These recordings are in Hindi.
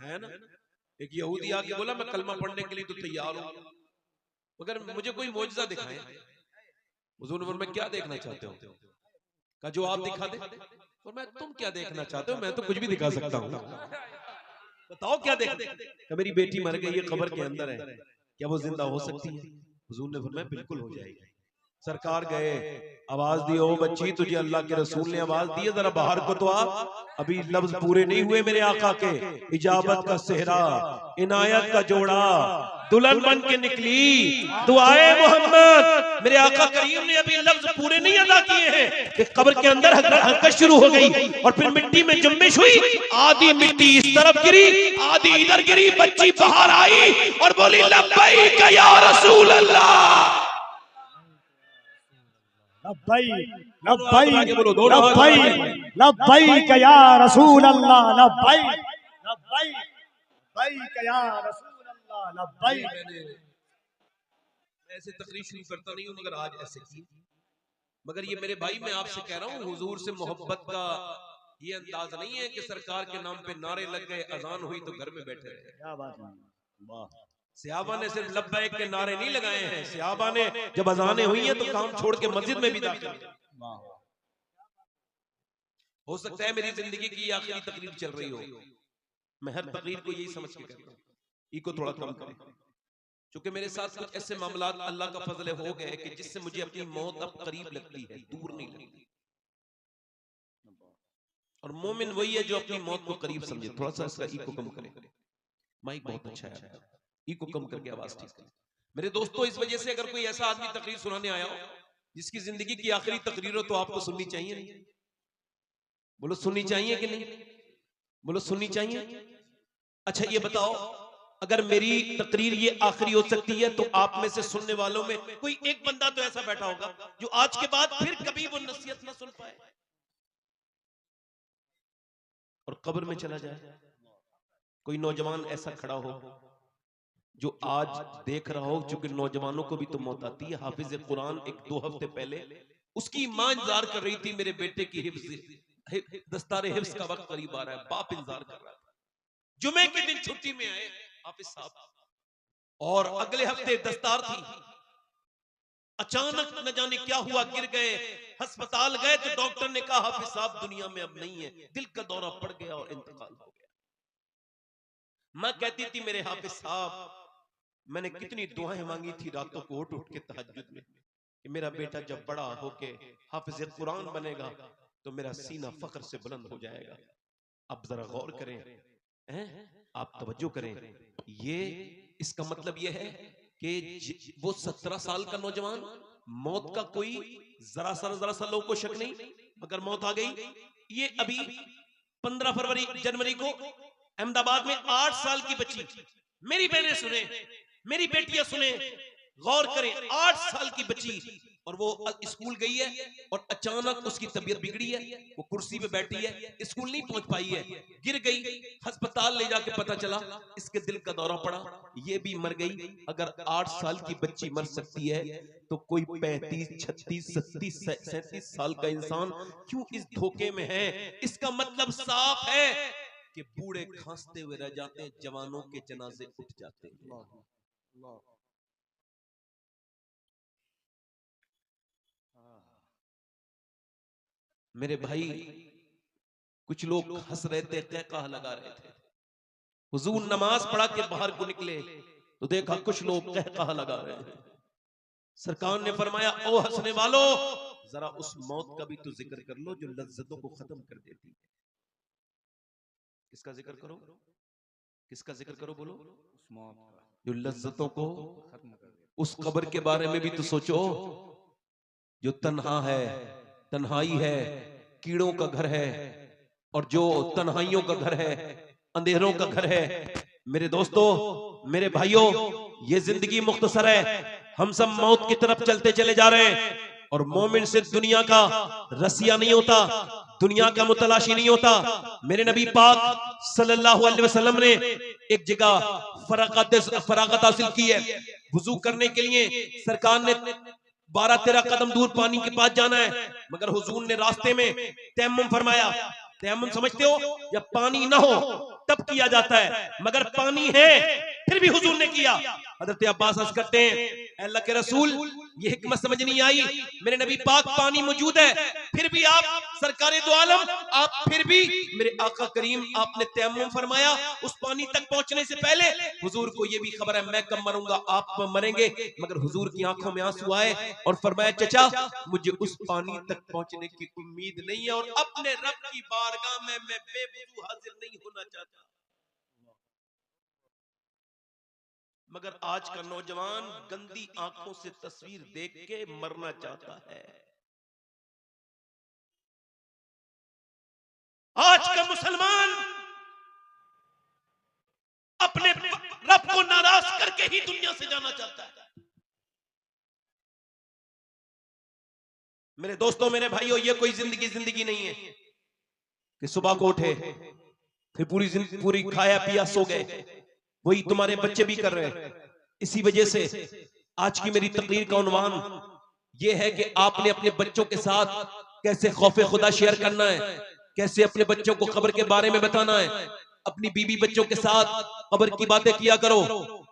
है ना। एक यहूदी आके बोला मैं कलमा पढ़ने के लिए तो तैयार हूं, मगर मुझे कोई मौजज़ा दिखाएं। हुजूर ने फरमाया क्या देखना चाहते हो? का जो आप दिखा दे। और मैं तुम क्या देखना चाहते हो? मैं तो कुछ भी दिखा सकता हूँ, बताओ क्या देख। मेरी बेटी मर गई है, कब्र के अंदर है, क्या वो जिंदा हो सकती है? हुजूर ने फरमाया बिल्कुल हो जाएगी। सरकार गए, आवाज दी, ओ बच्ची तुझे अल्लाह के रसूल ने आवाज दी है, जरा बाहर को तो आ। अभी लफ्ज पूरे नहीं हुए मेरे आका के। इजाबत का सेहरा, इनायत का जोड़ा, दुल्हन बन के निकली, दुआए मोहम्मद। मेरे आका करीम ने अभी लफ्ज पूरे नहीं अदा किए हैं कि कब्र के अंदर हरकत शुरू हो गई और फिर मिट्टी में जुम्बिश हुई। आधी मिट्टी इस तरफ गिरी, आधी इधर गिरी। बच्ची बाहर आई और बोली लब्बैक या रसूल अल्लाह। लब्बैक लब्बैक लब्बैक लब्बैक या रसूल अल्लाह, लब्बैक लब्बैक लब्बैक या रसूल अल्लाह, लब्बैक। मैं ऐसे तकरीर शुरू करता नहीं हूं, मगर आज ऐसे की। मगर ये मेरे भाई, मैं आपसे कह रहा हूँ, हुजूर से मोहब्बत का ये अंदाज नहीं है कि सरकार के नाम पे नारे लग गए, अजान हुई तो घर में बैठे रहे। क्या बात है, वाह। सहाबा ने सिर्फ लब्बैक के नारे नहीं लगाए हैं, सहाबा ने जब अजानें हुई हैं तो काम छोड़ के मस्जिद में भी दाखिल हुए। हो सकता है मेरी जिंदगी की आखिरी तकरीर चल रही हो, मैं हर तकरीर को यही समझ के कहता हूँ, इको थोड़ा कम करें, क्योंकि मेरे साथ कुछ ऐसे मामलात अल्लाह का फजल हो गए कि जिससे मुझे अपनी मौत अब करीब लगती है, दूर नहीं लगती। और मोमिन वही है जो अपनी मौत को करीब समझे। थोड़ा सा इसका इको कम करें, माइक बहुत अच्छा है, इको कम करके आवाज ठीक करें। मेरे दोस्तों, इस वजह से अगर कोई ऐसा आदमी तकरीर सुनाने आया हो जिसकी जिंदगी की आखिरी तकरीर हो, तो आपको सुननी चाहिए नहीं? बोलो सुननी चाहिए कि नहीं? बोलो सुननी चाहिए। अच्छा ये बताओ, अगर मेरी तकरीर ये आखिरी हो सकती है तो आप में से सुनने वालों में कोई एक बंदा तो ऐसा बैठा होगा जो आज के बाद फिर कभी वो नसीहत ना सुन पाए और कब्र में चला जाए। कोई नौजवान ऐसा खड़ा हो जो आज देख रहा हो, चूंकि नौजवानों को भी तो मौत आती है। हाफिज कुरान एक 2 हफ्ते पहले उसकी मां इंतजार कर रही थी, मेरे बेटे की दस्तारे हिफ्ज का वक्त करीब आ रहा है, बाप इंतजार कर रहा था। जुमे के दिन छुट्टी में आए हाफिज साहब, और अगले हफ्ते दस्तार थी। अचानक न जाने क्या हुआ, गिर गए, अस्पताल गए तो डॉक्टर ने कहा हाफिज साहब दुनिया में अब नहीं है, दिल का दौरा पड़ गया और इंतकाल हो गया। मैं कहती थी मेरे हाफिज साहब, मैंने कितनी दुआएं मांगी थी रातों को उठ उठ के तहज्जुद में कि मेरा बेटा जब बड़ा होके हाफिज कुरान बनेगा तो मेरा सीना फख्र से बुलंद हो जाएगा। अब जरा गौर करें, आप तवज्जो करें, ये इसका मतलब ये है कि वो 17 साल का नौजवान, मौत का कोई जरा सा लोगों को शक नहीं, मगर मौत आ गई। ये अभी 15 जनवरी को अहमदाबाद में 8 साल की बच्ची, मेरी बहनें सुने, मेरी बेटियां सुने, गौर करें, 8 साल की बच्ची, और वो स्कूल गई है और अचानक उसकी तबीयत बिगड़ी है, वो कुर्सी पे बैठी है, स्कूल नहीं पहुंच पाई है, गिर गई, अस्पताल ले जाके पता चला इसके दिल का दौरा पड़ा, ये भी मर गई। अगर 8 साल की बच्ची मर सकती है तो कोई 35, 36, 37, 37 साल का इंसान क्यों इस धोखे में है? इसका मतलब साफ है कि बूढ़े खांसते हुए रह जाते हैं, जवानों के जनाजे उठ जाते हैं। मेरे भाई, कुछ लोग हंस रहे थे, कहकहा लगा रहे थे। हुजूर नमाज पढ़ा के बाहर को निकले तो देखा कुछ लोग कहकहा लगा रहे हैं। सरकार ने फरमाया, ओ हंसने वालों, जरा उस मौत का भी तो जिक्र कर लो जो लज्जतों को खत्म कर देती है। किसका जिक्र करो? किसका जिक्र करो? बोलो, उस मौत का जो लज्जतों को खत्म कर देती। उस कब्र के बारे में भी तो सोचो जो तन्हा है, तन्हाई है, कीड़ों का घर है, और जो तन्हाइयों का घर है, अंधेरों का घर है। मेरे दोस्तों, मेरे भाइयों, ये जिंदगी मुख्तसर है, हम सब मौत की तरफ चलते चले जा रहे हैं। और मोमिन सिर्फ दुनिया का रसिया नहीं होता, दुनिया का मुतलाशी नहीं होता। मेरे नबी पाक सल्लल्लाहु अलैहि वसल्लम ने एक जगह फरागत हासिल की है, वुजू करने के लिए सरकार ने 12-13 कदम दूर पानी के पास जाना है, मगर हुजूर ने रास्ते में तयम्मुम फरमाया। तयम्मुम समझते हो? जब पानी ना हो तब किया जाता है, मगर पानी है फिर भी हुजूर ने किया। हजरत अब्बास अर्ज करते हैं, अल्लाह के रसूल ये हिकमत समझ नहीं आई, मेरे नबी पाक पानी मौजूद है फिर भी आप सरकारे दो आलम, आप फिर भी मेरे आका करीम आपने तयम्मुम फरमाया। उस पानी तक पहुंचने से पहले हुजूर को ये भी खबर है मैं कब मरूंगा, आप मरेंगे, मगर हुजूर की आंखों में आंसू आए और फरमाया चचा मुझे उस पानी तक पहुंचने की उम्मीद नहीं है और अपने रब की बारगाह में मैं बेवजू हाजिर नहीं होना चाहता। मगर आज का नौजवान गंदी आंखों से तस्वीर देख के मरना चाहता है। आज का मुसलमान अपने रब को नाराज करके ही दुनिया से जाना चाहता है। मेरे दोस्तों, मेरे भाइयों, ये कोई जिंदगी नहीं है कि सुबह को उठे फिर पूरी खाया पिया सो गए। वही तुम्हारे बच्चे भी कर रहे हैं। इसी वजह से आज की मेरी तकरीर का उन्वान ये है कि आपने अपने बच्चों के साथ कैसे खौफे खुदा शेयर करना है, कैसे अपने बच्चों को कब्र के बारे में बताना है। अपनी बीवी बच्चों के साथ कब्र की बातें किया करो,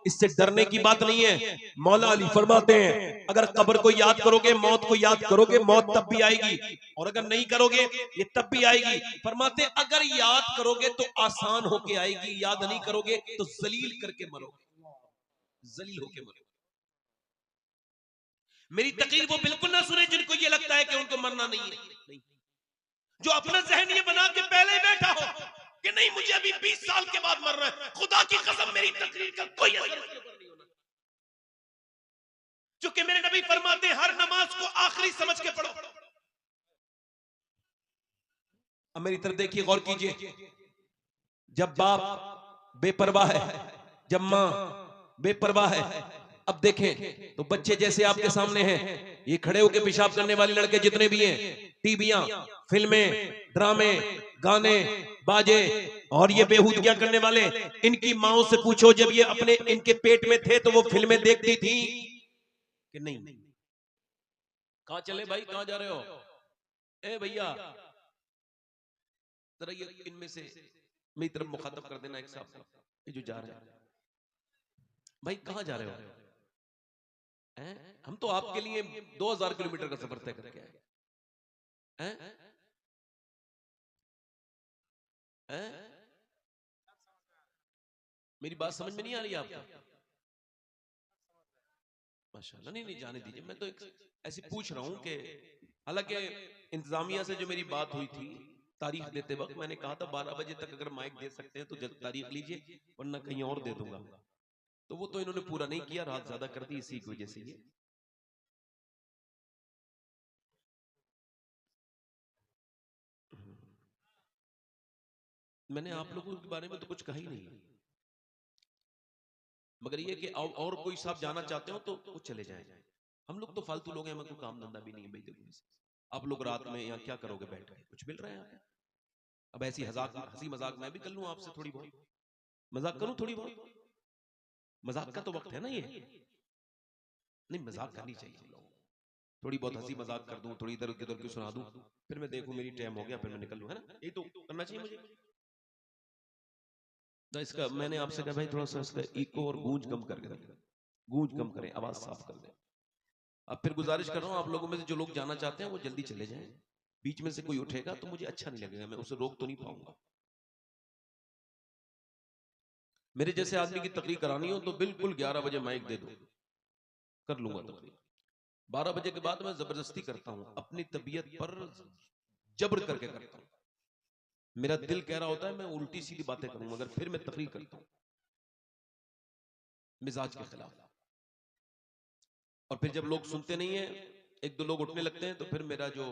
इससे डरने की बात नहीं है। मौला अली फरमाते हैं अगर कब्र को याद करोगे, मौत को याद करोगे, मौत तब भी आएगी, और अगर नहीं करोगे ये तब भी आएगी। फरमाते अगर याद करोगे तो आसान होके आएगी, याद नहीं करोगे तो जलील करके मरोगे, जलील होके मरोगे। मेरी तकरीर वो बिल्कुल ना सुने जिनको ये लगता है कि उनको मरना नहीं है। नहीं, जो अपना जहन ये बना के पहले ही बैठा हो कि नहीं मुझे अभी 20 साल के बाद मरना है, खुदा की कसम मेरी तकरीर का कोई असर नहीं होना। चूंकि मेरे नबी फरमाते हर नमाज को आखिरी समझ के पढ़ो। अब मेरी तरफ देखिए, गौर कीजिए। जब बाप बेपरवाह है, जब मां बेपरवाह है, अब देखें तो बच्चे जैसे आपके सामने हैं, ये खड़े होकर पेशाब करने वाले लड़के जितने भी हैं, टीवियां, फिल्में, ड्रामे, गाने, बाजे और ये बेहूदगियां करने वाले, इनकी माओं से पूछो जब ये अपने इनके पेट में थे तो वो फिल्में देखती थी कि नहीं? कहां चले भाई, कहां जा रहे हो? ए भैया जरा ये इनमें से मेरी तरफ मुखातब कर देना एक साहब, ये जो जा रहे हैं, भाई कहां जा रहे हो? हम तो आपके लिए 2000 किलोमीटर का सफर तय करके आए हैं। मेरी बात समझ में नहीं आ रही आपको? माशाल्लाह, नहीं जाने दीजिए। मैं तो ऐसे पूछ रहा हूं कि हालांकि इंतजामिया से जो मेरी बात हुई थी तारीख देते वक्त, मैंने कहा था 12 बजे तक अगर माइक दे सकते हैं तो जल्द तारीख लीजिए, वरना कहीं और दे दूंगा। तो वो तो इन्होंने पूरा नहीं किया, रात ज्यादा कर दी, इसी की वजह से ये। मैंने आप लोगों के बारे में तो कुछ कहा ही नहीं, मगर ये कि और कोई साहब जाना चाहते हो तो वो चले जाएं। हम लोग तो फालतू लोग हैं, हमें कोई काम धंधा भी नहीं है भाई। देखो आप लोग रात में यहाँ क्या करोगे बैठ के, कुछ मिल रहा है यहाँ? अब ऐसी हंसी मजाक मैं भी कर लूं आपसे, थोड़ी बहुत मजाक करूं, थोड़ी बहुत मजाक का तो वक्त है ना ये। नहीं, मजाक करनी चाहिए हम लोग, थोड़ी बहुत हंसी मजाक कर दूं, थोड़ी इधर उधर की सुना दूं, फिर मैं देखूं मेरी टाइम हो गया, फिर मैं निकल लूं, है ना? ये तो करना चाहिए मुझे। तो इसका मैंने आपसे कहा भाई थोड़ा सा इसका इको और गूंज कम करके दें, गूंज कम करें, आवाज साफ कर दें। अब फिर गुजारिश कर रहा हूं आप लोगों में से जो लोग जाना चाहते हैं वो जल्दी चले जाएं। बीच में से कोई उठेगा तो मुझे अच्छा नहीं लगेगा, मैं उसे रोक तो नहीं पाऊंगा। मेरे जैसे आदमी की तकरीर करानी हो तो बिल्कुल 11 बजे माइक दे दो, कर लूंगा तकरीर। 12 बजे के बाद मैं जबरदस्ती करता हूं, अपनी तबीयत पर जबर करके करता हूं। मेरा दिल कह रहा होता है मैं उल्टी सीधी बातें करूं, मगर फिर मैं तकरीर करता हूं मिजाज के खिलाफ। और फिर जब लोग सुनते नहीं है, एक दो लोग उठने लगते हैं, तो फिर मेरा जो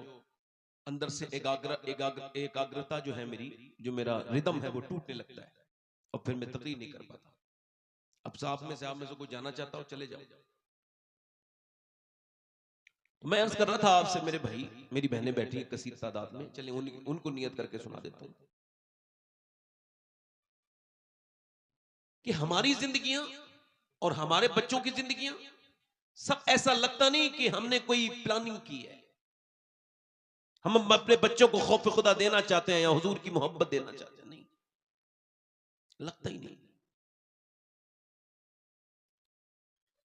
अंदर से एकाग्रता जो है मेरी, जो मेरा रिदम है वो टूटने लगता है और फिर मैं तकरीर नहीं कर पाता। अब आप में से कोई जाना चाहता हो चले जाओ। तो मैं अर्ज कर रहा था आपसे मेरे भाई, मेरी बहनें बैठी हैं कसीर तादाद में, चलिए उनको नियत करके सुना देता हूं कि हमारी जिंदगियां और हमारे बच्चों की जिंदगियां सब ऐसा लगता नहीं कि हमने कोई प्लानिंग की है। हम अपने बच्चों को खौफ खुदा देना चाहते हैं या हुजूर की मोहब्बत देना चाहते हैं? नहीं, लगता ही नहीं।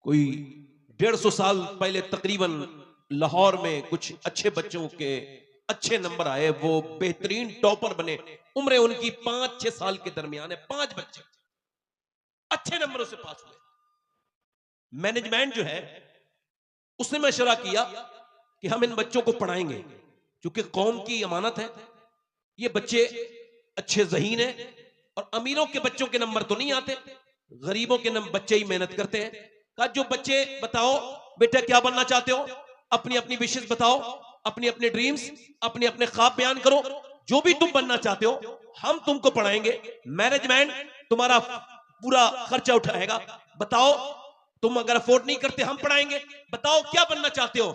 कोई 150 साल पहले तकरीबन लाहौर में कुछ अच्छे बच्चों के अच्छे नंबर आए, वो बेहतरीन टॉपर बने। उम्र उनकी 5-6 साल के दरमियान है। 5 बच्चे अच्छे नंबरों से पास हुए। मैनेजमेंट जो है उसने मशवरा किया कि हम इन बच्चों को पढ़ाएंगे, क्योंकि कौम की अमानत है। ये बच्चे अच्छे ज़हीन हैं और अमीरों के बच्चों के नंबर तो नहीं आते, गरीबों के बच्चे ही मेहनत करते हैं। कहा जो बच्चे बताओ बेटा क्या बनना चाहते हो, अपनी अपनी विशेष बताओ, अपनी अपनी ड्रीम्स, अपने अपने ख्वाब बयान करो। जो भी तुम बनना चाहते हो हम तुमको पढ़ाएंगे, मैनेजमेंट तुम्हारा पूरा खर्चा उठाएगा। बताओ तुम अगर अफोर्ड नहीं करते हम पढ़ाएंगे, बताओ क्या बनना चाहते हो।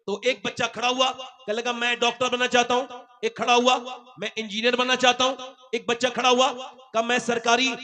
तो एक बच्चा खड़ा हुआ, कहने लगा मैं डॉक्टर बनना चाहता हूं। एक खड़ा हुआ मैं इंजीनियर बनना चाहता हूं। एक बच्चा खड़ा हुआ कहा मैं सरकारी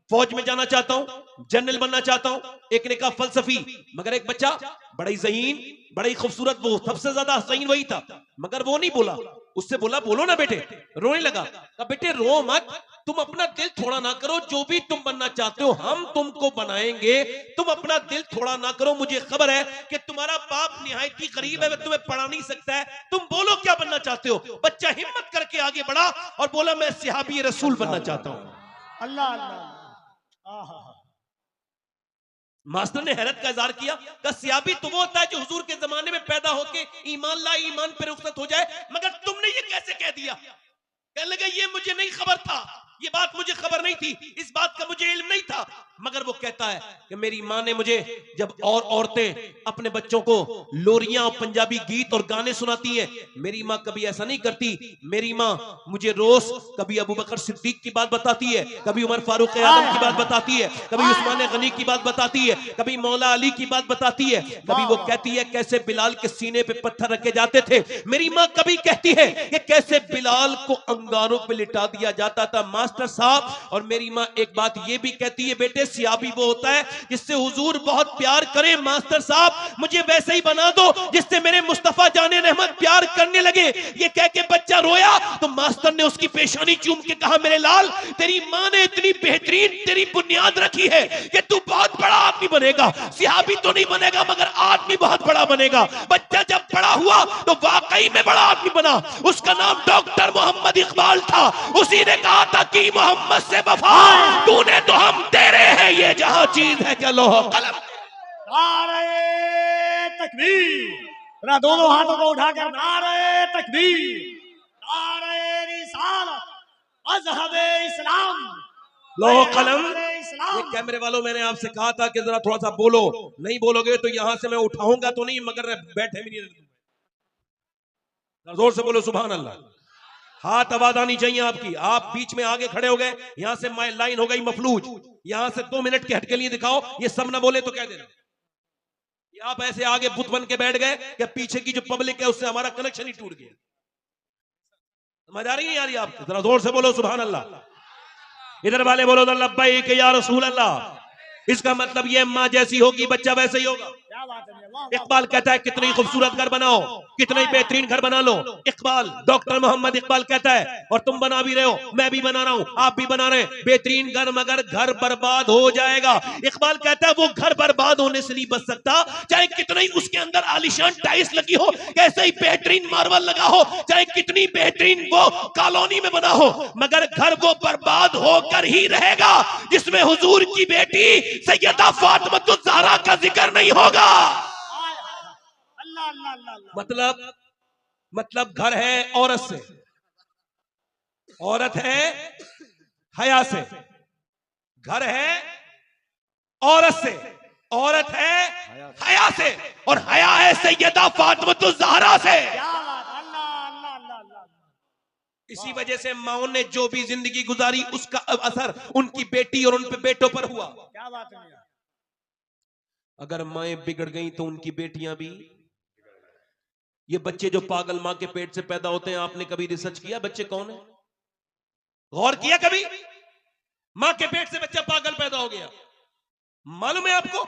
फौज में जाना चाहता हूं, जनरल बनना चाहता हूं। एक ने कहा फलसफी। मगर एक बच्चा बड़ा ही ज़हीन, बड़ा ही खूबसूरत, वो सबसे ज्यादा ज़हीन वही था, मगर वो नहीं बोला। उससे बोला बोलो ना बेटे, रोने लगा। कहा बेटे रो मत, तुम अपना दिल थोड़ा ना करो, जो भी तुम बनना चाहते हो हम तुमको बनाएंगे, तुम अपना दिल थोड़ा ना करो। मुझे खबर है कि तुम्हारा बाप निहायत ही गरीब है, वह तुम्हें पढ़ा नहीं सकता है, तुम बोलो क्या बनना चाहते हो। बच्चा हिम्मत करके आगे बढ़ा और बोला मैं सहाबी रसूल बनना चाहता हूं। अल्लाह अल्लाह। आहा। मास्टर ने हैरत का इजहार किया, सयाबी तो वो होता है जो हुजूर के जमाने में पैदा होके ईमान ला ईमान पे रुखसत हो जाए, मगर तुमने ये कैसे कह दिया। कहने लगा ये मुझे नहीं खबर था, ये बात मुझे खबर नहीं थी, इस बात का मुझे इल्म नहीं था। मगर वो कहता है कि मेरी माँ ने मुझे जब और औरतें अपने बच्चों को लोरियां और पंजाबी गीत और गाने सुनाती हैं, मेरी माँ कभी ऐसा नहीं करती। मेरी माँ मुझे रोज कभी अबू बकर सिद्दीक की बात बताती है, कभी उमर फारूक आजम की बात बताती है, कभी उस्मान गनी की बात बताती है, कभी मौला अली की बात बताती है। कभी वो कहती है कैसे बिलाल के सीने पे पत्थर रखे जाते थे। मेरी माँ कभी कहती है कि कैसे बिलाल को अंगारों पे लिटा दिया जाता था। मास्टर साहब, और मेरी माँ एक बात ये भी कहती है बेटे सियाबी वो होता है जिससे हुजूर बहुत प्यार करें। मास्टर साहब मुझे वैसे ही बना दो जिससे मेरे मुस्तफा जाने रहमत प्यार करने लगे। ये कह के बच्चा रोया तो मास्टर ने उसकी पेशानी चूम के कहा मेरे लाल तेरी माँ ने इतनी बेहतरीन तेरी बुनियाद रखी है कि तू बहुत बड़ा आदमी बनेगा, सियाबी तो नहीं बनेगा मगर आदमी बहुत बड़ा बनेगा। बच्चा जब बड़ा हुआ तो वाकई में बड़ा आदमी बना। उसका नाम डॉक्टर मोहम्मद इकबाल था। उसी ने कहा था कि मोहम्मद से वफा तूने तो हम तेरे हैं, ये जहां चीज है क्या लोह कलम। नारे तकबीर, जरा दोनों हाथों को उठाकर नारे तकबीर, नारे रिसालत, मज़हब-ए इस्लाम, लोह कलम। इस्लाम। ये कैमरे वालों मैंने आपसे कहा था कि जरा थोड़ा सा बोलो, नहीं बोलोगे तो यहां से मैं उठाऊंगा तो नहीं मगर बैठे भी नहीं रहूंगा। जोर से बोलो सुभान अल्लाह। हाथ आवाज आनी चाहिए आपकी। आप बीच में आगे खड़े हो गए, यहां से मैं लाइन हो गई मफलूज, यहां से 2 मिनट के हट के लिए दिखाओ। ये सब ना बोले तो कह देना। आप ऐसे आगे बुत बन के बैठ गए कि पीछे की जो पब्लिक है उससे हमारा कनेक्शन ही टूट गया। समझ आ रही है यार आपको? जरा जोर से बोलो सुभान अल्लाह। इधर वाले बोलो लब्बैक या रसूल अल्लाह। इसका मतलब ये माँ जैसी होगी बच्चा वैसे ही होगा। क्या बात है, वाह, वाह। इकबाल कहता है कितनी खूबसूरत घर बनाओ, कितना ही बेहतरीन घर बना लो। इकबाल, डॉक्टर मोहम्मद इकबाल कहता है, और तुम बना भी रहे हो, मैं भी बना रहा हूं, आप भी बना रहे हैं, बेहतरीन घर, मगर घर बर्बाद हो जाएगा। इकबाल कहता है वो घर बर्बाद होने से नहीं बच सकता, चाहे कितना ही उसके अंदर आलिशान टाइल्स लगी हो, कैसे ही बेहतरीन मार्बल लगा हो, चाहे कितनी बेहतरीन वो कॉलोनी में बना हो, मगर घर वो बर्बाद होकर ही रहेगा जिसमें हुजूर की बेटी सैयदा फातिमा ज़हरा का जिक्र नहीं होगा। अल्लाह अल्लाह अल्लाह। मतलब घर है औरत से, औरत है हया से, घर है औरत से, औरत है हया से, और हया है सैयदा फातिमा ज़हरा से। क्या बात, अल्लाह अल्लाह अल्लाह अल्लाह। इसी वजह से माओ ने जो भी जिंदगी गुजारी उसका असर उनकी बेटी और उन पे बेटों पर हुआ। क्या बात है। अगर माएं बिगड़ गई तो उनकी बेटियां भी। ये बच्चे जो पागल मां के पेट से पैदा होते हैं, आपने कभी रिसर्च किया बच्चे कौन है? गौर किया कभी? मां के पेट से बच्चा पागल पैदा हो गया, मालूम है आपको?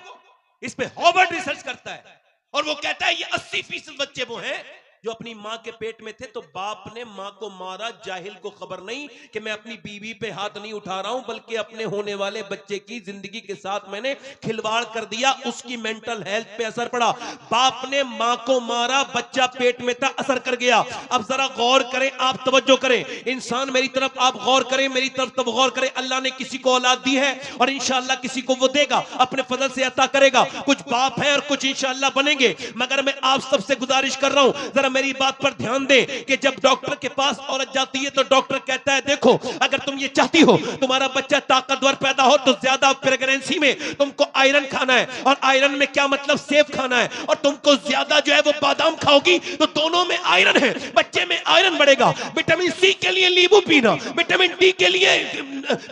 इस पे हार्वर्ड रिसर्च करता है और वो कहता है ये 80% बच्चे वो हैं जो अपनी माँ के पेट में थे, तो बाप ने माँ को मारा। जाहिल को खबर नहीं कि मैं अपनी बीवी पे हाथ नहीं उठा रहा हूं, बल्कि अपने होने वाले बच्चे की जिंदगी के साथ मैंने खिलवाड़ कर दिया, उसकी मेंटल हेल्थ पे असर पड़ा। बाप ने माँ को मारा, बच्चा पेट में था, असर कर गया। अब जरा गौर करें, आप तवज्जो करें, इंसान मेरी तरफ आप गौर करें, मेरी तरफ तब गौर करें। अल्लाह ने किसी को औलाद दी है और इंशाअल्लाह किसी को वो देगा, अपने फजल से अता करेगा। कुछ बाप है और कुछ इंशाअल्लाह बनेंगे, मगर मैं आप सबसे गुजारिश कर रहा हूं, जरा मेरी बात पर ध्यान दें कि जब डॉक्टर के पास औरत जाती है तो डॉक्टर कहता है देखो, अगर तुम ये चाहती हो तुम्हारा बच्चा ताकतवर पैदा हो, तो ज्यादा प्रेगनेंसी में तुमको आयरन खाना है, और आयरन में क्या मतलब, सेब खाना है, और तुमको ज्यादा जो है वो बादाम खाओगी तो दोनों में आयरन है, बच्चे में आयरन बढ़ेगा। विटामिन सी के लिए नींबू पीना, विटामिन डी के लिए,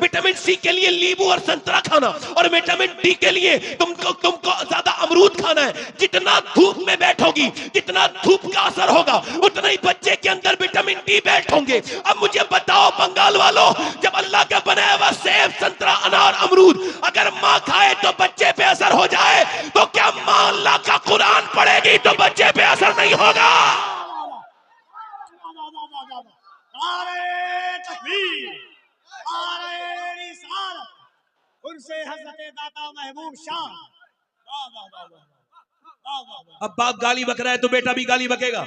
विटामिन सी के लिए नींबू और संतरा खाना, और विटामिन डी के लिए तुमको तुमको ज्यादा अमरूद खाना है। जितना धूप में बैठोगी, जितना धूप का असर होगा, उतना ही बच्चे के अंदर विटामिन डी बैठोगे। अब मुझे बताओ बंगाल वालों, जब अल्लाह का बनाया हुआ सेब, संतरा, अनार, अमरूद अगर माँ खाए तो बच्चे पे असर हो जाए, तो क्या माँ अल्लाह का कुरान पढ़ेगी तो बच्चे पे असर नहीं होगा? नारे तकबीर, नारे रिसालत, उनसे हजरत दाता महबूब शाह। वाह वाह वाह वाह वाह वाह वाह। अब बाप गाली बक रहा है तो बेटा भी गाली बकेगा,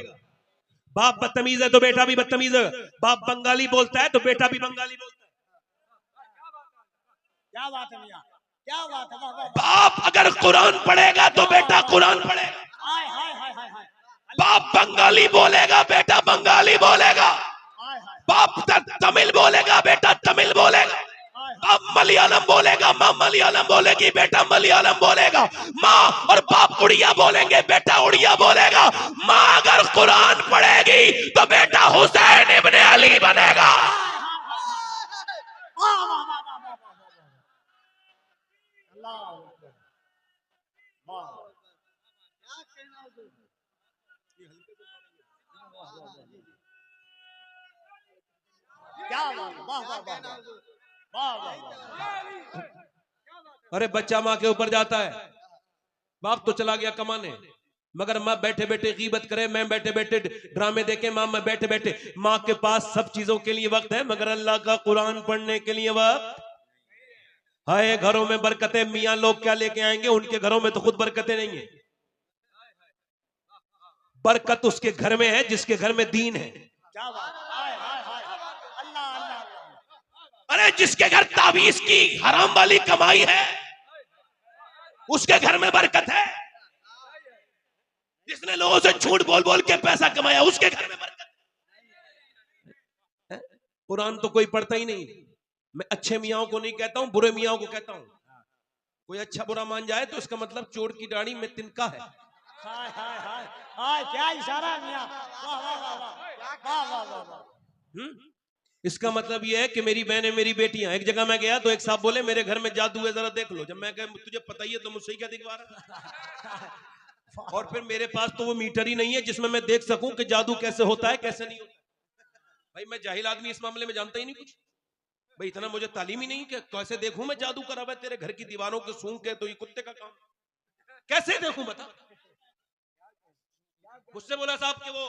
बाप बदतमीज है तो बेटा भी बदतमीज है, बाप बंगाली बोलता है तो बेटा भी बंगाली बोलता है। क्या बात है मियां, क्या बात है, वाह वाह वाह। बाप अगर कुरान पढ़ेगा तो बेटा कुरान पढ़ेगा, हाय हाय हाय हाय हाय, बाप बंगाली बोलेगा बेटा बंगाली बोलेगा, हाय हाय बाप तमिल बोलेगा बेटा तमिल बोलेगा, हाय। बाप मलयालम बोलेगा माँ मलयालम बोलेगी, बेटा मलयालम बोलेगा, माँ और बाप उड़िया बोलेंगे, बेटा उड़िया बोलेगा। माँ अगर कुरान पढ़ेगी तो बेटा हुसैन इब्ने अली बनेगा। वाह वाह वाह वाह वाह वाह। अल्लाह अकबर, वाह। क्या बात, वाह वाह वाह वाह वाह वाह। अरे बच्चा माँ के ऊपर जाता है, बाप तो चला गया कमाने, मगर माँ बैठे बैठे गीबत करे, मैं बैठे बैठे ड्रामे देखे, माँ मैं बैठे बैठे, माँ के पास सब चीजों के लिए वक्त है, मगर अल्लाह का कुरान पढ़ने के लिए वक्त हाय। घरों में बरकतें मियाँ लोग क्या लेके आएंगे, उनके घरों में तो खुद बरकतें नहीं है। बरकत उसके घर में है जिसके घर में दीन है। क्या बात, हाय हाय हाय, अल्लाह अल्लाह अल्लाह। अरे जिसके घर तावीज की हराम वाली कमाई है उसके घर में बरकत है, जिसने लोगों से झूठ बोल बोल के पैसा कमाया उसके घर में बरकत है। कुरान तो कोई पढ़ता ही नहीं। मैं अच्छे मियाओं को नहीं कहता हूं, बुरे मियाओं को कहता हूं। कोई अच्छा बुरा मान जाए तो इसका मतलब चोर की दाढ़ी में तिनका है। हाय हाय हाय हाय, क्या इशारा है मियां, वाह वाह वाह वाह वाह वाह वाह वाह। इसका मतलब यह है कि मेरी बहनें मेरी बेटियां। एक जगह मैं गया तो एक साहब बोले मेरे घर में जादू है, जरा देख लो। जब मैं कहा तुझे पता ही है तो मुझसे क्या दिखवा रहा। और फिर मेरे पास तो वो मीटर ही नहीं है जिसमें मैं देख सकूं कि जादू कैसे होता है कैसे नहीं होता। भाई मैं जाहिल आदमी, इस मामले में जानता ही नहीं कुछ। भाई इतना मुझे तालीम ही नहीं कि कैसे देखूं मैं जादू करा हुआ तेरे घर की दीवारों के सूंघ के, तो ये कुत्ते का काम, कैसे देखूं बता। मुझसे बोला साहब कि वो,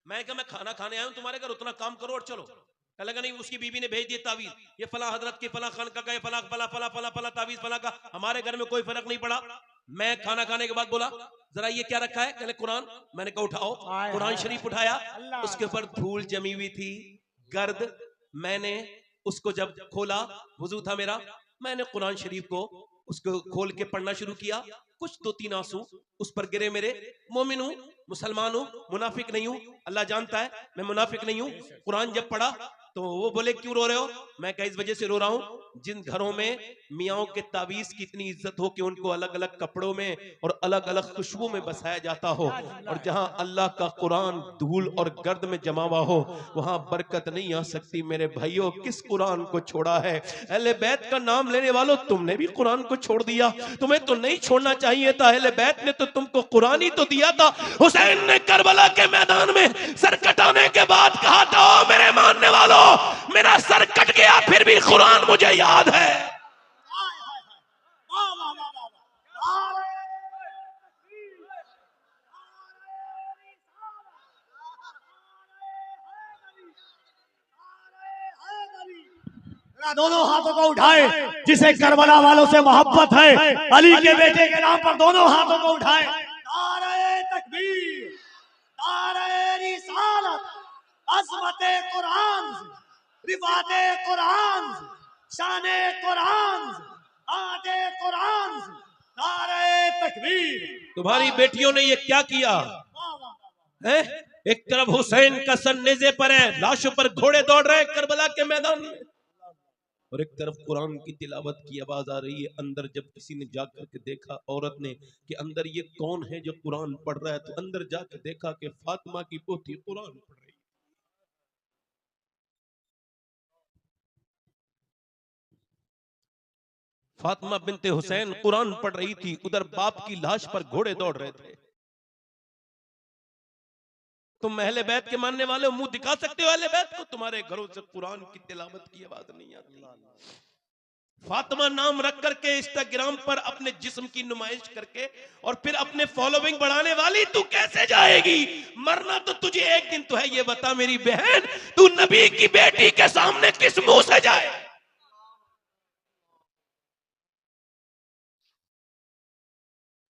मैं क्या मैं खाना खाने आया हूं तुम्हारे घर, उतना काम करो और चलो। कह लगा नहीं, उसकी बीवी ने भेज दिया तावीज, ये फला हजरत की फला खान का गए, फला फला फला फला फला तावीज फला का। हमारे घर में कोई फर्क नहीं पड़ा। मैं खाना खाने के बाद बोला जरा ये क्या रखा है, कहले कुरान। मैंने कहा उठाओ, कुरान शरीफ उठाया, उसके ऊपर धूल जमी हुई थी, गर्द। मैंने उसको जब खोला, वुजू था मेरा, मैंने कुरान शरीफ को उसको खोल के पढ़ना शुरू किया। कुछ 2-3 आंसू उस पर गिरे मेरे। मोमिन हूं, मुसलमान हूं, मुनाफिक नहीं हूं, अल्लाह जानता है मैं मुनाफिक नहीं हूं। कुरान जब पढ़ा तो वो बोले क्यों रो रहे हो? मैं कहा इस वजह से रो रहा हूं जिन घरों में मियाओं के तावीज की इतनी इज्जत हो कि उनको अलग अलग कपड़ों में और अलग अलग खुशबू में बसाया जाता हो, और जहां अल्लाह का कुरान धूल और गर्द में जमा हुआ हो वहां बरकत नहीं आ सकती। मेरे भाइयों, किस कुरान को छोड़ा है? अहले बैत का नाम लेने वालों, तुमने भी कुरान को छोड़ दिया। तुम्हें तो नहीं छोड़ना चाहिए था, अहले बैत ने तो तुमको कुरान ही तो दिया था। हुसैन ने करबला के मैदान में सर कटाने के बाद कहा था, ओ मेरे मानने वालों, मेरा सर कट गया फिर भी कुरान मुझे याद है। दोनों हाथों को उठाए, जिसे करबला वालों से मोहब्बत है, अली के बेटे के नाम पर दोनों हाथों को उठाए। नारे तकबीर, नारे रिसालत, अज़मते कुरान, रिफाते कुरान, शाने कुरान, आदे कुरान, नारे तकबीर। तुम्हारी बेटियों ने ये क्या किया है? एक तरफ हुसैन का सन नेज़े पर है, लाशों पर घोड़े दौड़ रहे हैं करबला के मैदान में, और एक तरफ कुरान की तिलावत की आवाज आ रही है। अंदर जब किसी ने जाकर के देखा, औरत ने, कि अंदर ये कौन है जो कुरान पढ़ रहा है, तो अंदर जाकर देखा कि फातिमा की पोती कुरान पढ़ रही है। फातिमा बिनते हुसैन कुरान पढ़ रही थी, उधर बाप की लाश पर घोड़े दौड़ रहे थे। तुम अहले बैत के मानने वाले हो, मुंह दिखा सकते हो अहले बैत को? तुम्हारे घरों से कुरान की तिलावत की आवाज नहीं आती। फातिमा नाम रख करके इंस्टाग्राम पर अपने जिस्म की नुमाइश करके और फिर अपने फॉलोइंग बढ़ाने वाली, तू कैसे जाएगी? मरना तो तुझे एक दिन तो है। ये बता मेरी बहन, तू नबी की बेटी के सामने किस मुंह से जाए?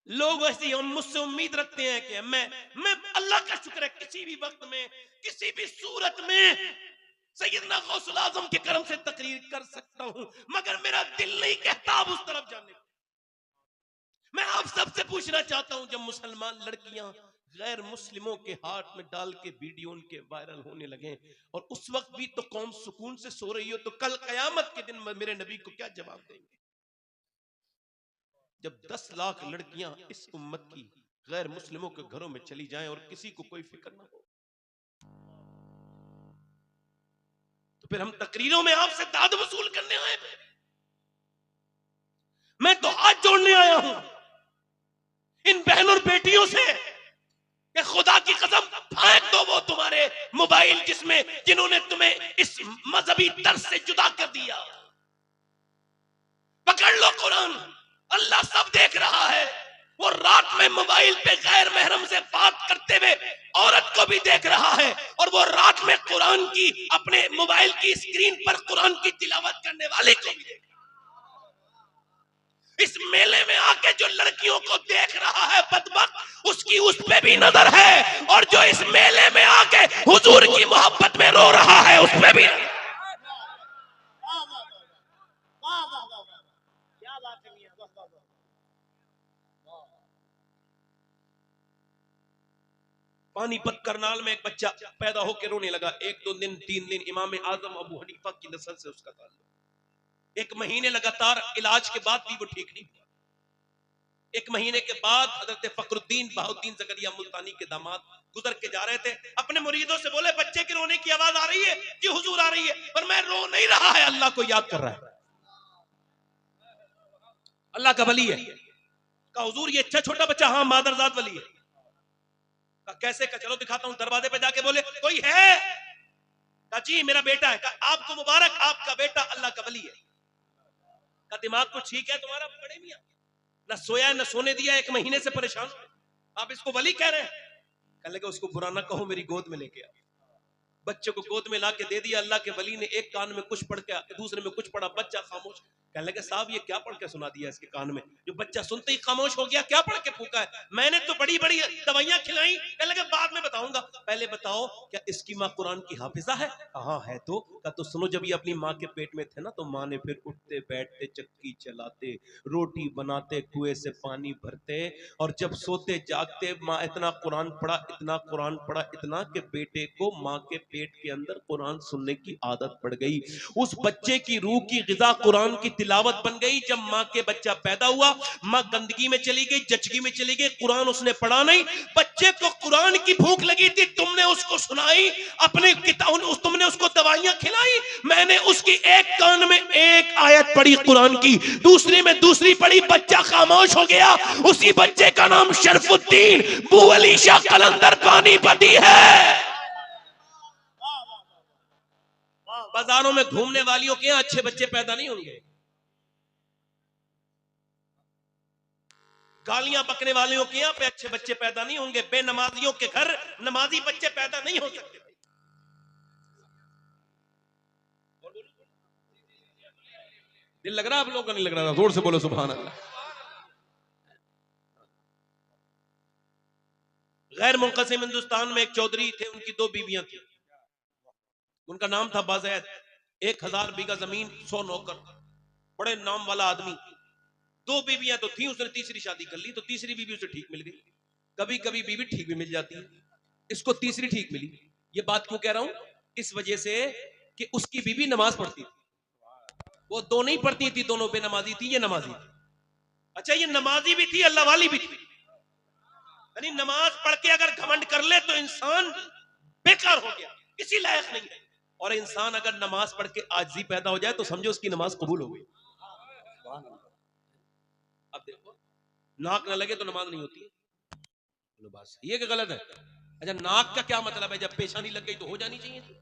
लोग ऐसी हम मुझसे उम्मीद रखते हैं कि मैं अल्लाह का शुक्र है, किसी भी वक्त में, किसी भी सूरत में सैयदना गौसुल आजम के करम से तकरीर कर सकता हूं, मगर मेरा दिल नहीं कहता अब उस तरफ जाने को। मैं आप सबसे पूछना चाहता हूं, जब मुसलमान लड़कियां गैर मुस्लिमों के हाथ में डाल के वीडियो उनके वायरल होने लगे, और उस वक्त भी तो कौम सुकून से सो रही हो, तो कल कयामत के दिन मेरे नबी को क्या जवाब देंगे? जब 10 लाख लड़कियां इस उम्मत की गैर मुस्लिमों के घरों में चली जाएं और किसी को कोई फिक्र ना हो, तो फिर हम तकरीरों में आपसे दाद वसूल करने आए? मैं तो हाथ जोड़ने आया हूं इन बहन और बेटियों से कि खुदा की कसम फेंक दो वो तुम्हारे मोबाइल जिन्होंने तुम्हें इस मजहबी दर्द से जुदा कर दिया। पकड़ लो कुरान, अल्लाह सब देख रहा है। वो रात में मोबाइल पे गैर महरम से बात करते हुए औरत को भी देख रहा है, और वो रात में कुरान की अपने मोबाइल की स्क्रीन पर कुरान की तिलावत करने वाले को भी देख। इस मेले में आके जो लड़कियों को देख रहा है बदबख्त, उसकी उस पे भी नजर है, और जो इस मेले में आके हुजूर की मोहब्बत में रो रहा है उस पे भी। पानीपत करनाल में एक बच्चा पैदा होकर रोने लगा। 1-2 दिन 3 दिन इमाम आजम अबू हनीफा की नस्ल से उसका ताल्लुक। 1 महीने लगातार इलाज के बाद भी वो ठीक नहीं हुआ। 1 महीने के बाद हजरत फखरुद्दीन बहाउद्दीन ज़करिया मुल्तानी के दामाद गुजर के जा रहे थे, अपने मुरीदों से बोले बच्चे के रोने की आवाज आ रही है जी हुजूर आ रही है, पर मैं रो नहीं रहा है, अल्लाह को याद कर रहा है, अल्लाह का वली है। कहा हुजूर ये अच्छा छोटा बच्चा? हाँ मादरजात वली है। कहा कैसे? का चलो दिखाता हूं। दरवाजे पे जाके बोले कोई है? कहा जी मेरा बेटा है। कहा आपको मुबारक, आपका बेटा अल्लाह का वली है। का दिमाग तो ठीक है तुम्हारा बड़े मियां? ना सोया न सोने दिया, 1 महीने से परेशान, आप इसको वली कह रहे हैं? कहने लगे उसको बुरा ना कहो, मेरी गोद में लेके आ। बच्चे को गोद में लाके दे दिया। अल्लाह के वली ने एक कान में कुछ पढ़ के दूसरे में कुछ पढ़ा, बच्चा खामोश। कहने लगे साहब ये क्या पढ़ के सुना दिया इसके कान में, जो बच्चा सुनते ही खामोश हो गया? क्या पढ़ के फूका है? मैंने तो बड़ी बड़ी दवाइयां खिलाई। कहने लगे बाद में बताऊंगा, पहले बताओ क्या इसकी माँ कुरान की हाफिजा है? हाँ है। तो कहा तो सुनो, जब ये अपनी माँ के पेट में थे ना, तो माँ ने फिर उठते बैठते चक्की चलाते रोटी बनाते कुएं से पानी भरते, और जब सोते जागते माँ इतना कुरान पढ़ा, इतना कुरान पढ़ा, इतना कि बेटे को माँ के पेट के अंदर कुरान सुनने की आदत पड़ गई। उस बच्चे की रूह की ग़िज़ा कुरान की तिलावत बन गई। जब माँ के बच्चा पैदा हुआ, माँ गंदगी में चली गई, जचगी में चली गई, कुरान उसने पढ़ा नहीं। बच्चे को कुरान की भूख लगी थी, तुमने उसको सुनाई, अपने तुमने उसको दवाइयां खिलाई। मैंने उसकी एक कान में एक आयत पढ़ी कुरान की, दूसरी में दूसरी पढ़ी, बच्चा खामोश हो गया। उसी बच्चे का नाम शरफुद्दीन बू अली शाह कलंदर पानीपती है। बाजारों में घूमने वालियों के यहाँ अच्छे बच्चे पैदा नहीं होंगे, गालियां बकने वालों के यहाँ पे अच्छे बच्चे पैदा नहीं होंगे, बेनमाजियों के घर नमाजी बच्चे पैदा नहीं हो सकते। दिल लग रहा है आप लोगों का? नहीं लग रहा? जोर से बोलो सुभान अल्लाह। गैर मुनक़सिम हिंदुस्तान में एक चौधरी थे, उनकी 2 बीवियां थी। उनका नाम था बाज़ैद। 1000 बीघा जमीन, 100 नौकर, बड़े नाम वाला आदमी। 2 बीवियां तो थी, उसने तीसरी शादी कर ली, तो तीसरी बीवी उसे ठीक मिल गई। कभी कभी बीवी ठीक भी मिल जाती है, इसको तीसरी ठीक मिली। ये बात क्यों कह रहा हूं? इस वजह से कि उसकी बीवी नमाज पढ़ती थी, वो 2 नहीं पढ़ती थी, दोनों बेनमाजी थी, ये नमाजी थी। अच्छा, ये नमाजी भी थी, अल्लाह वाली भी थी। यानी नमाज पढ़ के अगर घमंड कर ले तो इंसान बेकार हो गया, किसी लायक नहीं है। और इंसान अगर नमाज पढ़ के आजिज़ी पैदा हो जाए तो समझो उसकी नमाज कबूल हो गई। अब देखो, नाक न लगे तो नमाज नहीं होती है, बोलो बात सही है कि गलत है? अच्छा, नाक का क्या मतलब है? जब पेशानी लग गई तो हो जानी चाहिए थी,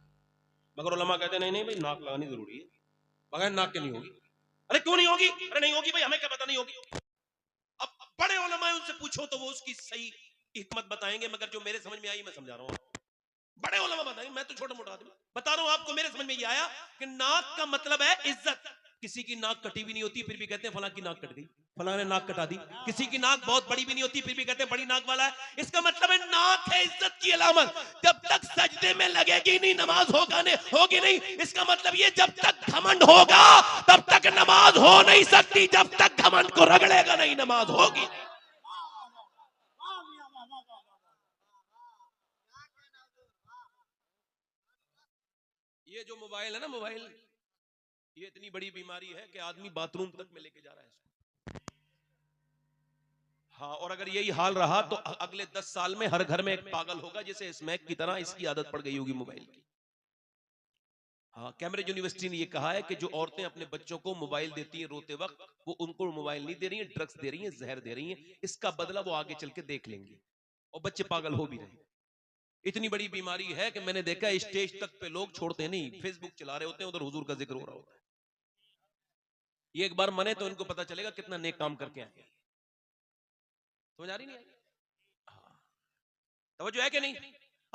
मगर उलमा कहते हैं नहीं नहीं भाई, नाक लगानी जरूरी है, बगैर नाक के नहीं होगी। अरे क्यों नहीं होगी? अरे नहीं होगी भाई, हमें क्या पता नहीं होगी। अब बड़े उलमा उनसे पूछो तो वो उसकी सही हिकमत बताएंगे, मगर जो मेरे समझ में आई मैं समझा रहा हूँ। बड़े उलमा बताएंगे, मैं तो छोटा मोटा आदमी बता रहा हूँ आपको। मेरे समझ में ये आया कि नाक का मतलब है इज्जत। किसी की नाक कटी भी नहीं होती फिर भी कहते हैं फलां की नाक कट गई, फलां ने नाक कटा दी। किसी की नाक बहुत बड़ी भी नहीं होती फिर भी कहते हैं बड़ी नाक वाला है। इसका मतलब है नाक है इज्जत की अलामत। जब तक सजदे में लगेगी नहीं नमाज होगी नहीं। इसका मतलब ये, जब तक घमंड होगा तब तक नमाज हो नहीं सकती, जब तक घमंड को रगड़ेगा नहीं नमाज होगी नहीं। ये जो मोबाइल है ना, मोबाइल, ये इतनी बड़ी बीमारी है कि आदमी बाथरूम तक में लेके जा रहा है इसको। हाँ, और अगर यही हाल रहा तो अगले 10 साल में हर घर में एक पागल होगा, जैसे स्मैक की तरह इसकी आदत पड़ गई होगी मोबाइल की। हाँ, कैम्ब्रिज यूनिवर्सिटी ने ये कहा है कि जो औरतें अपने बच्चों को मोबाइल देती हैं रोते वक्त, वो उनको मोबाइल नहीं दे रही हैं, ड्रग्स दे रही हैं, जहर दे रही हैं। इसका बदला वो आगे चल के देख लेंगे और बच्चे पागल हो भी रहे। इतनी बड़ी बीमारी है कि मैंने देखा स्टेज तक पे लोग छोड़ते नहीं, फेसबुक चला रहे होते हैं, उधर हुजूर का जिक्र हो रहा होता है। ये एक बार मने तो इनको पता चलेगा कितना नेक काम करके आए। समझ आ रही नहीं? हाँ, तवज्जो है कि नहीं?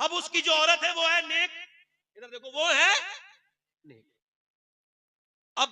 अब उसकी जो औरत है वो है नेक, इधर देखो, वो है नेक। अब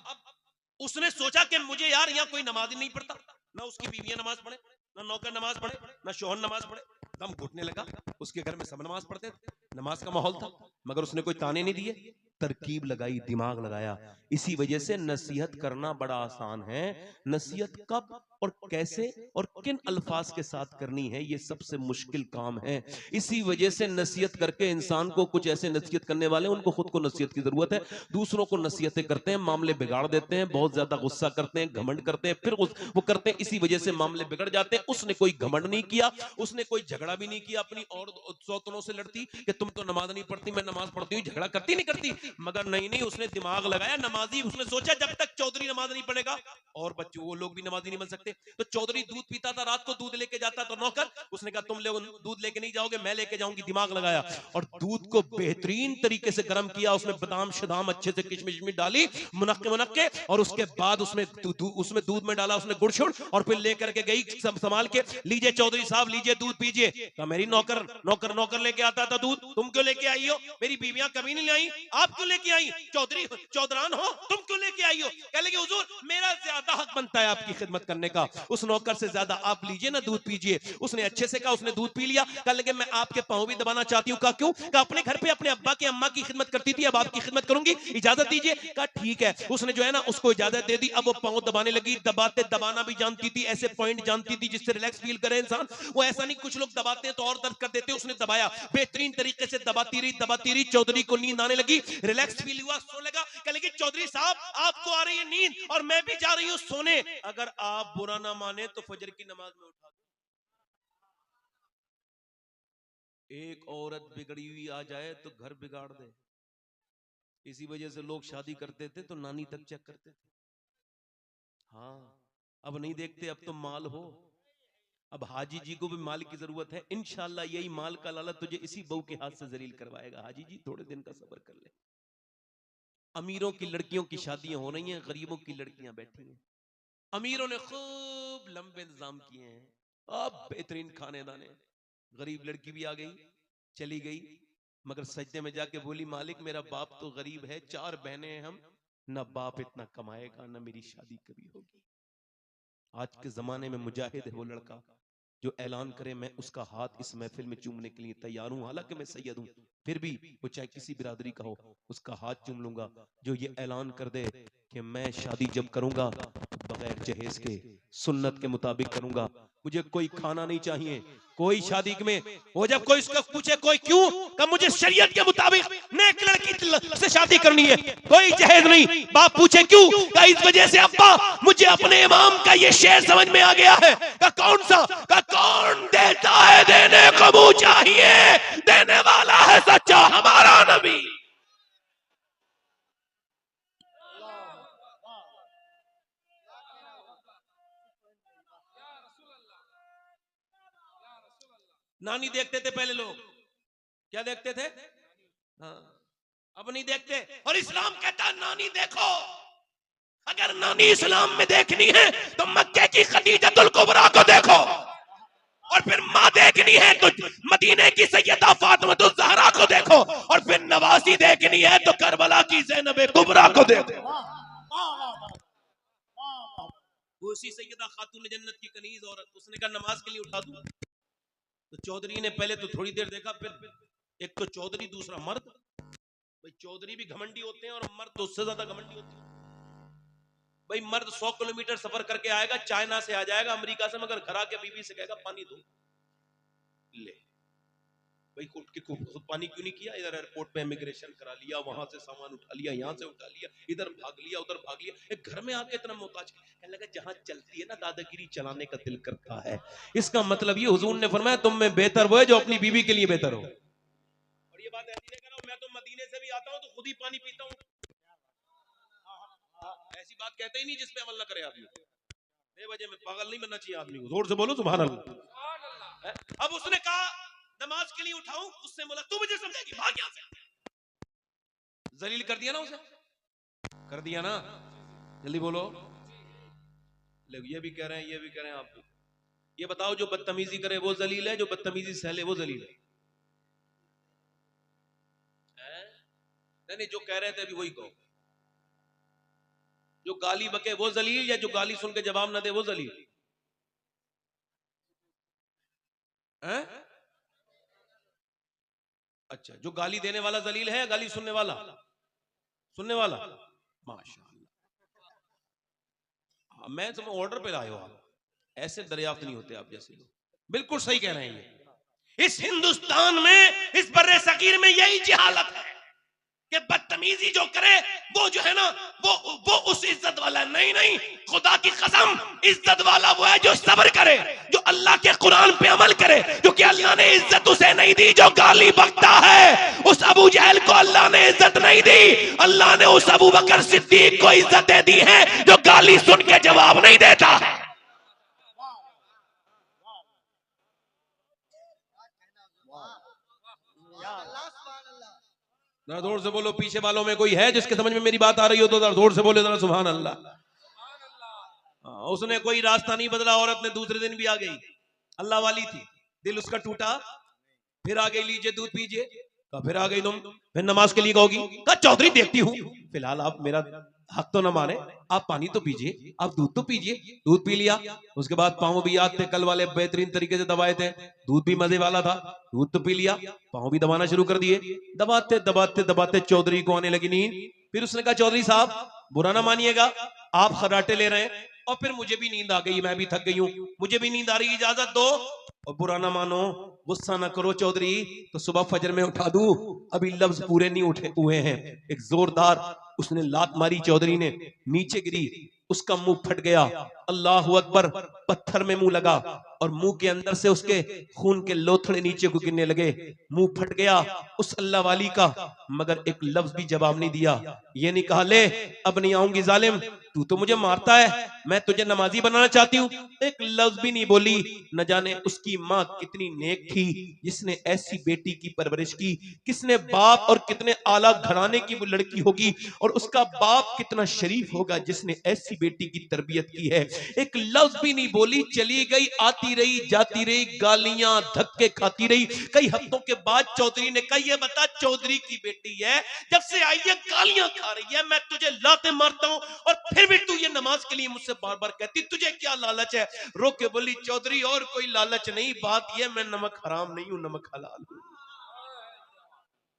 उसने सोचा कि मुझे यार यहाँ कोई नमाज ही नहीं पढ़ता, ना उसकी बीवियां नमाज पढ़े, ना नौकर नमाज पढ़े, ना शोहर नमाज पढ़े। दम घुटने लगा, उसके घर में सब नमाज पढ़ते थे, नमाज का माहौल था, मगर उसने कोई ताने नहीं दिए, तरकीब लगाई, दिमाग लगाया। इसी वजह से नसीहत करना बड़ा आसान है। नसीहत कब और कैसे और किन अल्फाज के साथ करनी है, ये सबसे मुश्किल काम है। इसी वजह से नसीहत करके इंसान को, कुछ ऐसे नसीहत करने वाले उनको खुद को नसीहत की जरूरत है, दूसरों को नसीहतें करते हैं, मामले बिगाड़ देते हैं, बहुत ज्यादा गुस्सा करते हैं, घमंड करते हैं, फिर वो करते हैं, इसी वजह से मामले बिगड़ जाते हैं। उसने कोई घमंड नहीं किया, उसने कोई झगड़ा भी नहीं किया अपनी और सौतनों से लड़ती कि तुम तो नमाज नहीं पढ़ती, मैं नमाज पढ़ती हूँ, झगड़ा करती नहीं करती, मगर नहीं नहीं, उसने दिमाग लगाया नमाजी। उसने सोचा जब तक चौधरी नमाज नहीं पढ़ेगा और बच्चे वो लोग भी नमाजी नहीं बन सकते। तो चौधरी दूध पीता था, रात को दूध लेके जाता तो नौकर, उसने कहा तुम लोग दूध लेके नहीं जाओगे, मैं लेके जाऊंगी। दिमाग लगाया और दूध को बेहतरीन तरीके से गर्म किया, उसमें बादाम शदाम अच्छे से किशमिश में डाली, मुनक्के, और उसके बाद उसमें दूध में डाला उसने गुड़ शुड़, और फिर लेकर के गई संभाल के, लीजिए चौधरी साहब, लीजिए दूध पीजिए। तो मेरी नौकर लेके आता था दूध, तुम क्यों लेके आई हो? मेरी बीवियां कभी नहीं लाई, आप क्यों लेके आई? चौधरी चौधरान हो, तुम क्यों लेके आई हो? कह लगे हुजूर मेरा ज्यादा हक बनता है आपकी खिदमत करने का, उस नौकर से ज्यादा आप लीजिए ना दूध पीजिए। उसने अच्छे से कहा, उसने दूध पी लिया। कह लगे मैं आपके पांव भी दबाना चाहती हूँ। कहा क्यों? कहा अपने घर पे अपने अब्बा की अम्मा की खिदमत करती थी, अब आपकी खिदमत करूंगी, इजाजत दीजिए। कहा ठीक है। उसने जो है ना उसको इजाजत दे दी। अब वो पांव दबाने लगी, दबाना भी जानती थी, ऐसे पॉइंट जानती थी जिससे रिलैक्स फील करे इंसान। वो ऐसा नहीं, कुछ लोग दबाते हैं तो और दर्द कर देते, उसने दबाया, बेहतरीन तरीके से दबाती रही। चौधरी को नींद आने लगी, रिलैक्स फील हुआ, सो लगा। कह लगी चौधरी साहब आपको आ रही है नींद और मैं भी जा रही हूं सोने, अगर आप बुरा ना माने तो फजर की नमाज में उठा दो। एक औरत बिगड़ी हुई आ जाए तो घर बिगाड़ दे। इसी वजह से लोग शादी करते थे तो नानी तक चेक करते थे। हाँ, अब नहीं देखते, अब तो माल हो। अब हाजी जी को भी माल की जरूरत है। इंशाल्लाह यही माल का लालच तुझे इसी बहू के हाथ से जलील करवाएगा। हाजी जी थोड़े दिन का सब्र कर ले। अमीरों की लड़कियों की शादियां हो रही हैं, गरीबों की लड़कियां बैठी हैं। अमीरों ने खूब लंबे इंतजाम किए हैं, अब बेहतरीन खाने दाने, गरीब लड़की भी आ गई, चली गई, मगर सजदे में जाके बोली मालिक मेरा बाप तो गरीब है, 4 बहनें हैं हम, ना बाप इतना कमाएगा, ना मेरी शादी कभी होगी। आज के जमाने में मुजाहिद है वो लड़का जो ऐलान करे मैं उसका हाथ इस महफिल में चूमने के लिए तैयार हूं, हालांकि मैं सैयद हूं, फिर भी वो चाहे किसी बिरादरी का हो उसका हाथ चूम लूंगा। जो ये ऐलान कर दे कि मैं शादी जब करूंगा तो बगैर जहेज के सुन्नत के मुताबिक करूंगा, मुझे कोई खाना नहीं चाहिए, कोई शादी में वो जब कोई उसका पूछे कोई क्यों, कब मुझे शरीयत के मुताबिक नेक लड़की से शादी करनी है, कोई जहेज नहीं। बाप पूछे क्यों, का इस वजह से अब्बा मुझे अपने इमाम का ये शेर समझ में आ गया है। का कौन सा, का कौन देता है देने को मुंह चाहिए, देने वाला है सच्चा हमारा नबी। नानी देखते थे पहले लोग, क्या देखते थे? हाँ, अब नहीं देखते। और इस्लाम कहता है नानी देखो, अगर नानी इस्लाम में देखनी है तो मक्के की खदीजतुल कुबरा को देखो, और फिर माँ देखनी है तो मदीने की सैयदा फातिमातुज़ ज़हरा को देखो, और फिर नवासी देखनी है तो करबला की ज़ैनब कुबरा को देखो। उसी सैयदा खातून जन्नत की कनीज औरत, उसने कहा नमाज के लिए उठा दूं, तो चौधरी ने पहले तो थोड़ी देर देखा, फिर एक तो चौधरी दूसरा मर्द, भाई चौधरी भी घमंडी होते हैं और मर्द तो उससे ज्यादा घमंडी होते हैं। भाई मर्द 100 किलोमीटर सफर करके आएगा, चाइना से आ जाएगा अमेरिका से, मगर घर आके बीवी से कहेगा पानी दो, ले भाई खुद पानी क्यों नहीं किया, इधर एयरपोर्ट पे इमिग्रेशन करा लिया, वहां से सामान उठा लिया, यहाँ से उठा लिया, इधर भाग लिया, उधर भाग लिया, एक घर में आके इतना मोहताज। कहने लगा जहां चलती है ना दादागिरी चलाने का दिल करता है। इसका मतलब ये हुजूर ने फरमाया तुम में बेहतर वो है जो अपनी बीवी के लिए बेहतर हो। और ये बात ऐसी नहीं कर रहा हूं, मैं तो मदीने से भी आता हूं तो खुद ही पानी पीता हूं, ऐसी बात कहते ही नहीं जिसपे अमल ना करे आदमी। बेवजह में पागल नहीं बनना चाहिए आदमी को, जोर से बोलो सुभान अल्लाह। अब उसने कहा नमाज के लिए उठाऊं, उससे बोला तू मुझे समझेगी, भाग यहां से। जलील कर दिया ना उसे, कर दिया ना, जल्दी बोलो। ये भी कह रहे हैं, ये भी कह रहे हैं, आप ये बताओ जो बदतमीजी करे वो जलील है, जो बदतमीजी सहले वो जलील है? नहीं, जो कह रहे थे अभी वही कहो। जो गाली बके वो जलील, या जो गाली सुन के जवाब ना दे वो जलील है? अच्छा, जो गाली देने वाला जलील है या गाली सुनने वाला? सुनने वाला, माशाअल्लाह। मैं तुम्हें ऑर्डर पे लाए हो आप, ऐसे दरियाफ्त नहीं होते आप जैसे लोग। बिल्कुल सही कह रहे हैं ये। इस हिंदुस्तान में, इस बर्रे सगीर में यही जहालत है कि बदतमीजी जो करे वो जो है ना वो उस इज्जत वाला नहीं। नहीं, खुदा की कसम इज्जत वाला वो है जो सब्र करे, जो अल्लाह के कुरान पे अमल करे, क्योंकि अल्लाह ने इज्जत उसे नहीं दी जो गाली बकता है। उस अबू जहल को अल्लाह ने इज्जत नहीं दी, अल्लाह ने उस अबू बकर सिद्दीक को इज्जतें दी है जो गाली सुन के जवाब नहीं देता है। जरा जोर से बोलो, पीछे वालों में कोई है जिसके समझ में मेरी बात आ रही हो तो जरा जोर से बोले जरा सुभान अल्लाह। उसने कोई रास्ता नहीं बदला, औरत ने दूसरे दिन भी आ गई, अल्लाह वाली थी, दिल उसका टूटा, फिर आ गई लीजिए दूध पीजिए, फिर आ गई तुम, फिर नमाज के लिए कहोगी, कहा चौधरी देखती हूँ, फिलहाल आप मेरा हक तो न माने, आप पानी तो पीजिए, आप दूध तो पीजिए, दूध पी लिया। उसके बाद पाँव भी याद थे, कल वाले बेहतरीन तरीके से दबाए थे, दूध भी मजे वाला था, दूध तो पी लिया, पाँव भी दबाना शुरू कर दिए, दबाते दबाते दबाते चौधरी को आने लगी नींद। फिर उसने कहा चौधरी साहब बुरा ना मानिएगा, आप खर्राटे ले रहे हैं और फिर मुझे भी नींद आ गई, मैं भी थक गई हूँ, मुझे भी नींद आ रही, इजाजत दो। और बुरा ना मानो, गुस्सा ना करो चौधरी, तो सुबह फजर में उठा दूं, अभी लफ्ज पूरे नहीं उठे हुए हैं। एक जोरदार उसने लात मारी, चौधरी ने नीचे गिरी, उसका मुंह फट गया, अल्लाह अकबर, पत्थर में मुंह लगा और मुंह के अंदर से उसके खून के लोथड़े नीचे को गिरने लगे, मुंह फट गया उस अल्लाह वाली का, मगर एक लफ्ज भी जवाब नहीं दिया। ये नहीं कहा ले अब नहीं आऊंगी जालिम, तू तो मुझे मारता है, मैं तुझे नमाजी बनाना चाहती हूँ, एक लफ्ज भी नहीं बोली। न जाने उसकी माँ कितनी नेक थी जिसने ऐसी बेटी की परवरिश की, किसने बाप और कितने आला घराने की वो लड़की होगी और और उसका बाप कितना शरीफ होगा जिसने ऐसी बेटी की तरबियत की है। एक लफ्ज भी नहीं बोली, चली गई, आती रही, जाती रही, गालियां धक्के खाती रही। कई हफ्तों के बाद चौधरी ने कहा, ये बता, चौधरी की बेटी है, जब से आई है गालियां खा रही है, मैं तुझे लाते मारता हूं और फिर भी तू ये नमाज के लिए मुझसे बार बार कहती, तुझे क्या लालच है? रो के बोली, चौधरी और कोई लालच नहीं, बात यह मैं नमक हराम नहीं हूं, नमक हलाल हूं।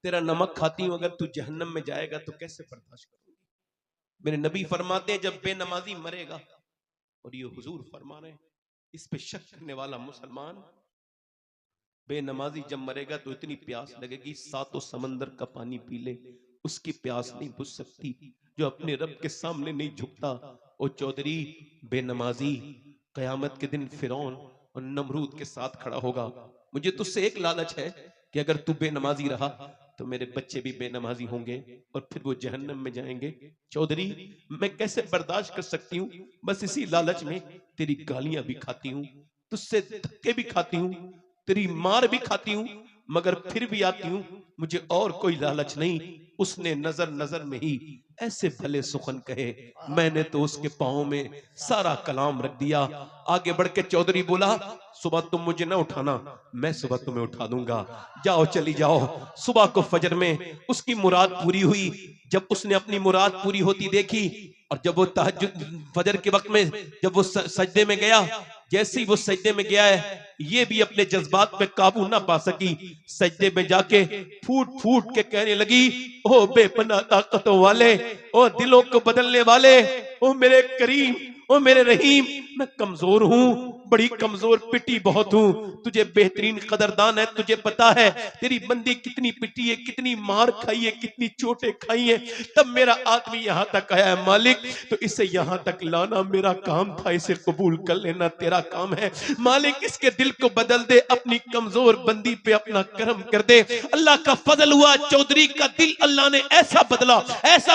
तेरा नमक खाती हूं, अगर तू जहन्नम में जाएगा तो कैसे बर्दाश्त करूंगी? मेरे नबी फरमाते हैं, जब बेनमाजी मरेगा, और ये हुजूर फरमा रहे हैं, इस पे शक करने वाला मुसलमान, बेनमाजी जब मरेगा तो इतनी प्यास लगेगी, सातों समंदर का पानी पी ले, उसकी प्यास नहीं बुझ सकती। जो अपने रब के सामने नहीं झुकता, ओ चौधरी बेनमाजी कयामत के दिन फिरौन और नमरूद के साथ खड़ा होगा। मुझे तुझसे एक लालच है कि अगर तू बेनमाजी रहा तो मेरे बच्चे भी बेनमाजी होंगे और फिर वो जहन्नम में जाएंगे। चौधरी मैं कैसे बर्दाश्त कर सकती हूँ? बस इसी लालच में तेरी गालियां भी खाती हूँ, तुझसे धक्के भी खाती हूँ, तेरी मार भी खाती हूँ, मगर फिर भी आती हूँ, मुझे और कोई लालच नहीं। उसने नजर नजर में ही ऐसे भले सुखन कहे, मैंने तो उसके पांव में सारा कलाम रख दिया। आगे बढ़ के चौधरी बोला, सुबह तुम मुझे ना उठाना, मैं सुबह तुम्हें उठा दूंगा, जाओ चली जाओ। सुबह को फजर में उसकी मुराद पूरी हुई। जब उसने अपनी मुराद पूरी होती देखी, और जब वो तहज्जुद फजर के वक्त में जब वो सजदे में गया, जैसे ही वो सजदे में गया है, ये भी अपने जज्बात पे काबू ना पा सकी, सजदे में जाके फूट फूट के कहने लगी, ओ बेपनाह ताकतों वाले, ओ दिलों को बदलने वाले, ओ मेरे करीम, ओ मेरे रहीम, मैं कमजोर हूं, बड़ी कमजोर पिटी बहुत हूं, तुझे बेहतरीन कदरदान है, तुझे पता है तेरी बंदी कितनी पिटी है, कितनी मार खाई है, कितनी चोटें खाई है, तब मेरा आदमी यहां तक आया है मालिक, तो इसे यहां तक लाना मेरा काम था, इसे कबूल कर लेना तेरा काम है मालिक। इसके दिल को बदल दे, अपनी कमजोर बंदी पे अपना करम कर दे। अल्लाह का फजल हुआ, चौधरी का दिल अल्लाह ने ऐसा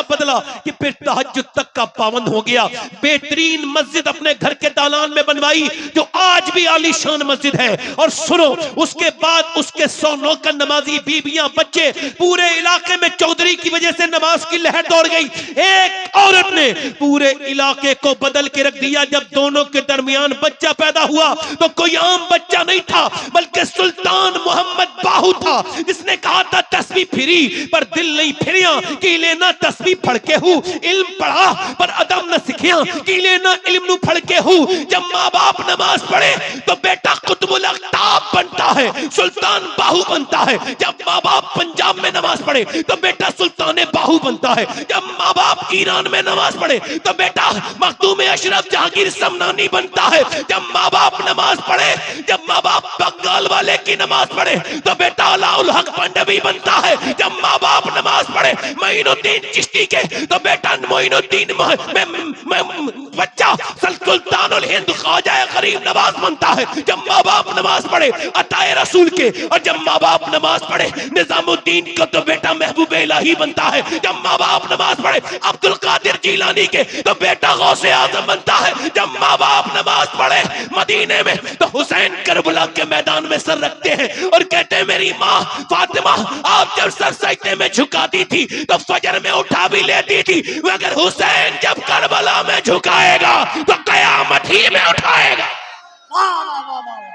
बदला कि फिर तहज्जुद तक का पाबंद हो गया। बेहतरीन मस्जिद अपने घर के दालान में बनवाई, जो आज भी आलीशान मस्जिद है। और सुनो, उसके बाद उसके 100 नौकर नमाजी, बीबियां, बच्चे, पूरे इलाके में चौधरी की वजह से नमाज की लहर दौड़ गई। एक औरत ने पूरे इलाके को बदल के रख दिया। जब दोनों के दरमियान बच्चा पैदा हुआ तो कोई आम बच्चा नहीं था, बल्कि सुल्तान मोहम्मद बाहू था, जिसने कहा था तस्बीह फिरी पर दिल नहीं फिरिया, कि लेना तस्बीह फड़ के हूं, इल्म पढ़ा पर अदब न सीखिया, कि लेना इल्म नु फड़ के हूं। जब माँ बाप नमाज पढ़े तो बेटा कुतुबुल अख्ताब बनता है, सुल्तान बाहू बनता है। जब माँ बाप पंजाब में नमाज पढ़े तो बेटा सुल्तान बाहू बनता है। जब माँ बाप ईरान में नमाज पढ़े तो बेटा मखदूम अशरफ जहांगीर समनानी बनता है। जब माँ बाप नमाज पढ़े, जब माँ बाप बंगाल वाले की नमाज पढ़े तो बेटा अलाउल हक पंडवी बनता है। जब माँ बाप नमाज पढ़े मोइनुद्दीन चिश्ती के तो बेटा मोइनुद्दीन बच्चा सुल्तानुल हिंद ख्वाजा गरीब नवाज बनता है। जब माँ बाप नमाज पढ़े अताए रसूल के, और जब माँ बाप नमाज पढ़े निजामुद्दीन का तो बेटा महबूब इलाही बनता है। जब माँ बाप नमाज पढ़े अब्दुल कादिर जीलानी के तो बेटा गौसे आजम बनता है। जब माँ बाप नमाज पढ़े मदीने में तो हुसैन करबला के मैदान में सर रखते हैं और कहते हैं, मेरी माँ फातिमा आप जब सर सजदे में झुकाती थी तो फजर में उठा भी लेती थी, मगर हुसैन जब करबला में झुकाएगा तो कयामत ही में उठाएगा। वाह वाह वाह वाह वाह।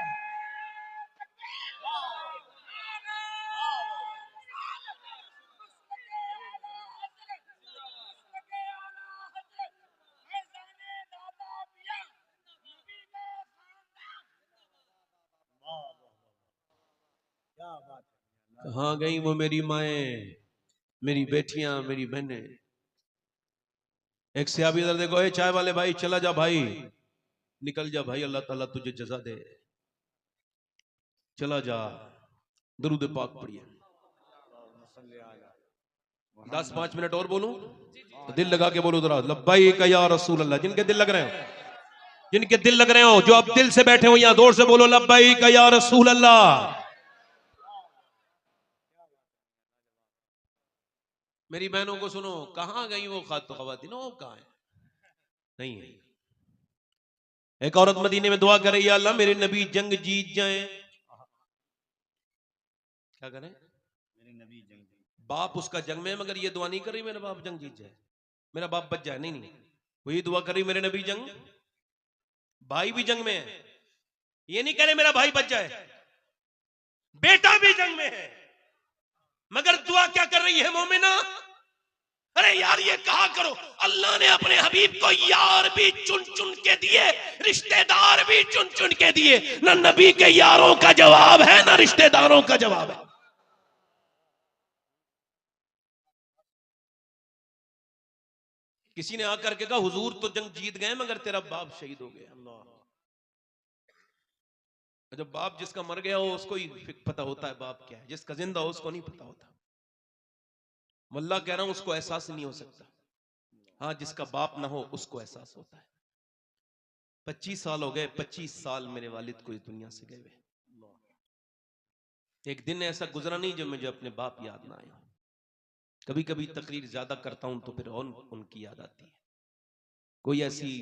क्या बात है। कहां गई वो मेरी माएं, मेरी बेटियां, मेरी बहनें। एक सहाबी इधर देखो, ए चाय वाले भाई चला जा भाई, निकल जा भाई, अल्लाह ताला तुझे जजा दे, चला जा। दरूद पाक पढ़िए। 10-5 मिनट और बोलूं तो दिल लगा के बोलो जरा, लब्बैक या रसूल अल्लाह। जिनके दिल लग रहे हो, जिनके दिल लग रहे हो, जो अब दिल से बैठे हो यहां, जोर से बोलो लब्बैक या रसूल अल्लाह। मेरी बहनों को सुनो, कहां गई वो खवातीन, वो कहां है? नहीं है। एक औरत मदीने में दुआ कर रही है, अल्लाह मेरे नबी जंग जीत जाए। क्या करें? मेरे नबी जंग बाप उसका जंग में, मगर ये दुआ नहीं कर रही मेरा बाप जंग जीत जाए। मेरा बाप बच जाए। नहीं नहीं, वही दुआ करी मेरे नबी जंग, भाई भी जंग में है, ये नहीं कह रहे मेरा भाई बच जाए, बेटा भी जंग में है, मगर दुआ क्या कर रही है मोमिना? अरे यार ये कहा करो, अल्लाह ने अपने हबीब को यार भी चुन चुन के दिए, रिश्तेदार भी चुन चुन के दिए। ना नबी के यारों का जवाब है, ना रिश्तेदारों का जवाब है। किसी ने आकर के कहा हुजूर तो जंग जीत गए मगर तेरा बाप शहीद हो गया। जब बाप जिसका मर गया हो उसको ही पता होता है बाप क्या है, जिसका जिंदा हो उसको नहीं पता होता। वल्लाह कह रहा हूं उसको एहसास नहीं हो सकता। हाँ, जिसका बाप ना हो उसको एहसास होता है। 25 साल हो गए, 25 साल मेरे वालिद को इस दुनिया से गए हुए। एक दिन ऐसा गुजरा नहीं जब मुझे अपने बाप याद ना आया। कभी कभी तकरीर ज्यादा करता हूं तो फिर और उनकी याद आती है। कोई ऐसी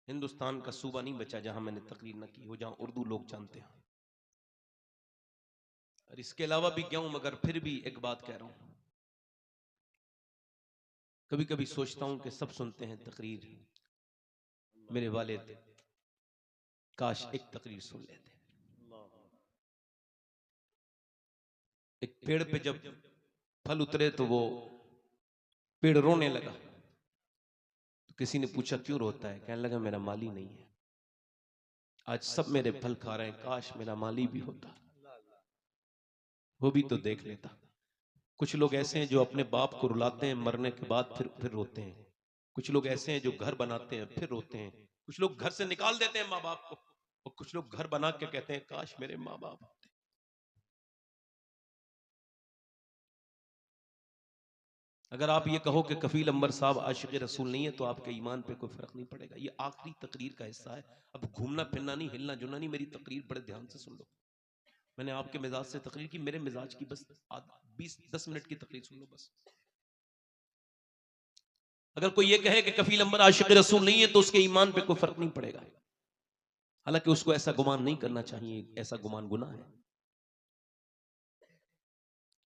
हिंदुस्तान का सूबा नहीं बचा जहां मैंने तकरीर न की हो, जहां उर्दू लोग जानते हैं। और इसके अलावा भी क्या हूं, मगर फिर भी एक बात कह रहा हूं, कभी कभी सोचता हूं कि सब सुनते हैं तकरीर, मेरे वालिद काश एक तकरीर सुन लेते। एक पेड़ पे जब फल उतरे तो वो पेड़ रोने लगा। तो किसी ने पूछा क्यों रोता है? कहने लगा मेरा माली नहीं है, आज सब मेरे फल खा रहे हैं, काश मेरा माली भी होता, वो भी तो देख लेता। कुछ लोग ऐसे हैं जो अपने बाप को रुलाते हैं, मरने के बाद फिर रोते हैं। कुछ लोग ऐसे हैं जो घर बनाते हैं फिर रोते हैं। कुछ लोग घर से निकाल देते हैं माँ बाप को, और कुछ लोग घर बना के कहते हैं काश मेरे माँ बाप होते। अगर आप ये कहो कि कफील अंबर साहब आशिक रसूल नहीं है तो आपके ईमान पे कोई फर्क नहीं पड़ेगा। ये आखिरी तकरीर का हिस्सा है, अब घूमना फिरना नहीं, हिलना जुलना नहीं। मेरी तकरीर बड़े ध्यान से सुन लो। मैंने आपके मिजाज से तकरीर की, मेरे मिजाज की बस 20-10 मिनट की तकरीर सुन लो बस। अगर कोई ये कहे कि कफील अंबर आशिक रसूल नहीं है तो उसके ईमान पे कोई फर्क नहीं पड़ेगा, हालांकि उसको ऐसा गुमान नहीं करना चाहिए, ऐसा गुमान गुनाह है।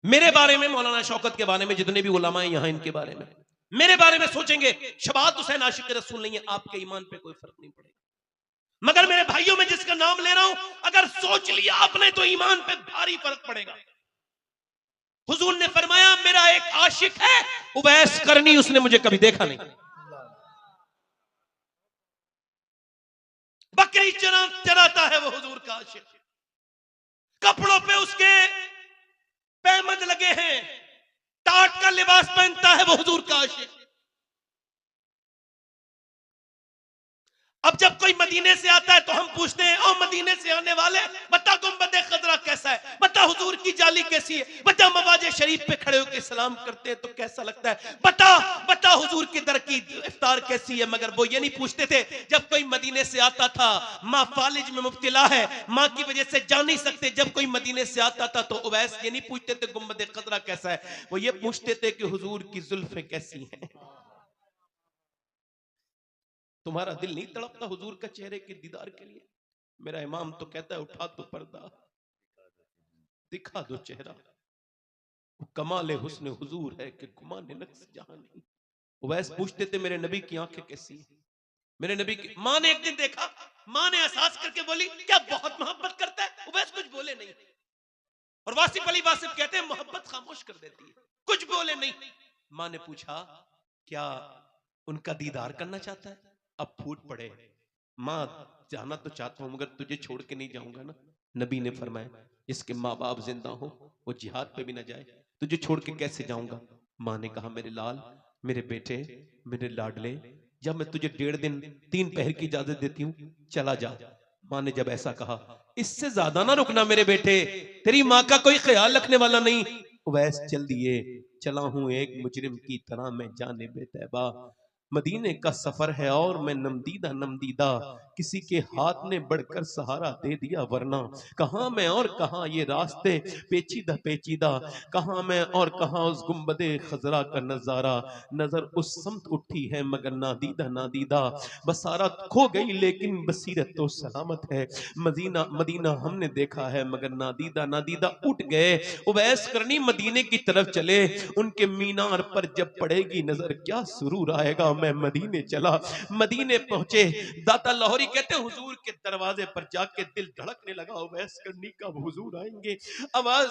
मेरे बारे में, मौलाना शौकत के बारे में, जितने भी उलमा हैं यहां, इनके बारे में, मेरे बारे में सोचेंगे शबात हुसैन आशिक रसूल नहीं है, आपके ईमान पे कोई फर्क नहीं पड़ेगा। मगर मेरे भाइयों में जिसका नाम ले रहा हूं, अगर सोच लिया आपने तो ईमान पे भारी फर्क पड़ेगा। हुजूर ने फरमाया मेरा एक आशिक है उवैस करनी, उसने मुझे कभी देखा नहीं। बकरी चराता है वो हुजूर का आशिक, कपड़ों पे उसके पैमद लगे हैं, टाट का लिबास पहनता है वो हुजूर का आशिक। अब जब कोई मदीने से आता है तो हम पूछते हैं ओ मदीने से आने वाले, बता गुंबद खजरा कैसा है, बता हुजूर की जाली कैसी है, बता मवाजे शरीफ पे खड़े होकर सलाम करते हैं तो कैसा लगता है, बता हुजूर की दर की इफ्तार कैसी है। मगर वो ये नहीं पूछते थे, जब कोई मदीने से आता था, माँ फालिज में मुब्तला है, माँ की वजह से जा नहीं सकते, जब कोई मदीने से आता था तो उवैस ये नहीं पूछते थे गुंबद खजरा कैसा है, वो ये पूछते थे कि हुजूर की जुल्फें कैसी हैं। तुम्हारा दिल नहीं तड़पता हुजूर का चेहरे के दीदार के लिए? मेरा इमाम तो कहता है उठा तो पर्दा, दिखा दो चेहरा, कमाले हुस्न हुजूर है कि गुमाने नक्श जहां नहीं। उवैस पूछते थे मेरे नबी की आंखें कैसी हैं? मेरे नबी की मां ने एक दिन देखा, मां ने एहसास करके बोली क्या बहुत मोहब्बत करता है? उवैस कुछ बोले नहीं। और वासिफ अली वासिफ कहते हैं मोहब्बत खामोश कर देती है, कुछ बोले नहीं। मां ने पूछा क्या उनका दीदार करना चाहता है? अब फूट पड़े, मां जाना तो चाहता हूं मगर तुझे छोड़ के नहीं जाऊंगा ना। नबी ने फरमाया इसके माँ बाप जिंदा हो, वो जिहाद पे भी ना जाए, तुझे छोड़ के कैसे जाऊंगा? मां ने कहा मेरे लाल, मेरे बेटे, मेरे लाडले, जब मैं तुझे 1.5 दिन 3 पहर की इजाजत देती हूँ, चला जा। मां ने जब ऐसा कहा इससे ज्यादा ना रुकना मेरे बेटे, तेरी माँ का कोई ख्याल रखने वाला नहीं। उवैस चल दिए, चला हूं एक मुजरिम की तरह मैं जाने बेतैबा, मदीने का सफर है और मैं नमदीदा नमदीदा, किसी के हाथ ने बढ़कर सहारा दे दिया वरना। कहाँ मैं और कहाँ ये रास्ते पेचीदा पेचीदा, कहाँ मैं और कहाँ उस गुम्बदे खजरा का नजारा। नजर उस समत उठी है मगर नादीदा नादीदा, बसारत खो गई लेकिन बसीरत तो सलामत है। मदीना मदीना हमने देखा है मगर नादीदा नादीदा उठ गए। उवैस करनी मदीने की तरफ चले, उनके मीनार पर जब पड़ेगी नजर क्या सुरूर आएगा। मैं मदीने चला, मदीने पहुंचे। दाता लाहौरी कहते हैं हुजूर के दरवाजे पर जाके दिल धड़कने लगा, उवैस करनी कब हुजूर आएंगे। आवाज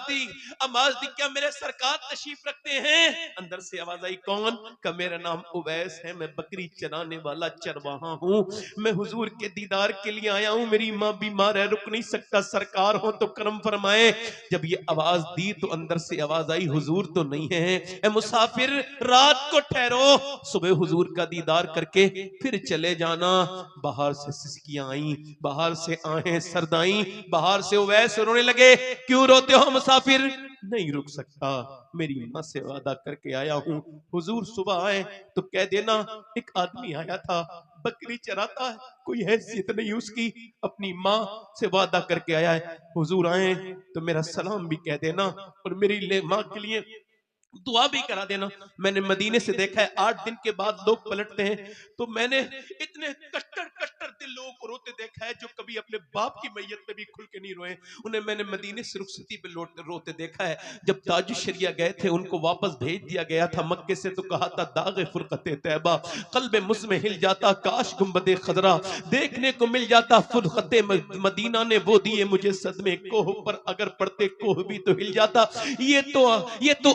दी क्या मेरे सरकार तशरीफ रखते हैं। अंदर से आवाज आई कौन। का मेरा नाम उवैस है, मैं बकरी चराने वाला चरवाहा हूँ, मैं हुजूर के दीदार के लिए आया हूँ। मेरी माँ बीमार है, रुक नहीं सकता, सरकार हो तो करम फरमाए। जब ये आवाज दी तो अंदर से आवाज आई हुजूर तो नहीं है, ए मुसाफिर रात को ठहरो, सुबह हुजूर का दीदार करके फिर चले जाना। बाहर से सिसकियां आई, बाहर से आहें सरदाई, बाहर से उवैस रोने लगे। क्यों रोते हो मुसाफिर। नहीं रुक सकता, मेरी माँ से वादा करके आया हूँ, हुजूर सुबह आए तो कह देना एक आदमी आया था, बकरी चराता है, कोई हैसियत नहीं उसकी, अपनी माँ से वादा करके आया है, हुजूर आए तो मेरा सलाम भी कह देना और मेरी ले माँ के लिए दुआ भी करा देना। मैंने मदीने से देखा है 8 दिन के बाद लोग पलटते हैं, तो मैंने इतने कट्टर कट्टर दिल लोगों को रोते देखा है जो कभी अपने बाप की मैयत पे भी खुल के नहीं रोए, उन्हें मैंने मदीने से रुखसती पे रोते देखा है। जब ताज शरिया गए थे उनको वापस भेज दिया गया था मक्के से, तो कहा था दागे फुरकते तैबा कल्बे मुझमें हिल जाता, काश गुंबदे खजरा देखने को मिल जाता। फुरकते मदीना ने वो दिए मुझे सदमे, कोह पर अगर पड़ते कोह भी तो हिल जाता। ये तो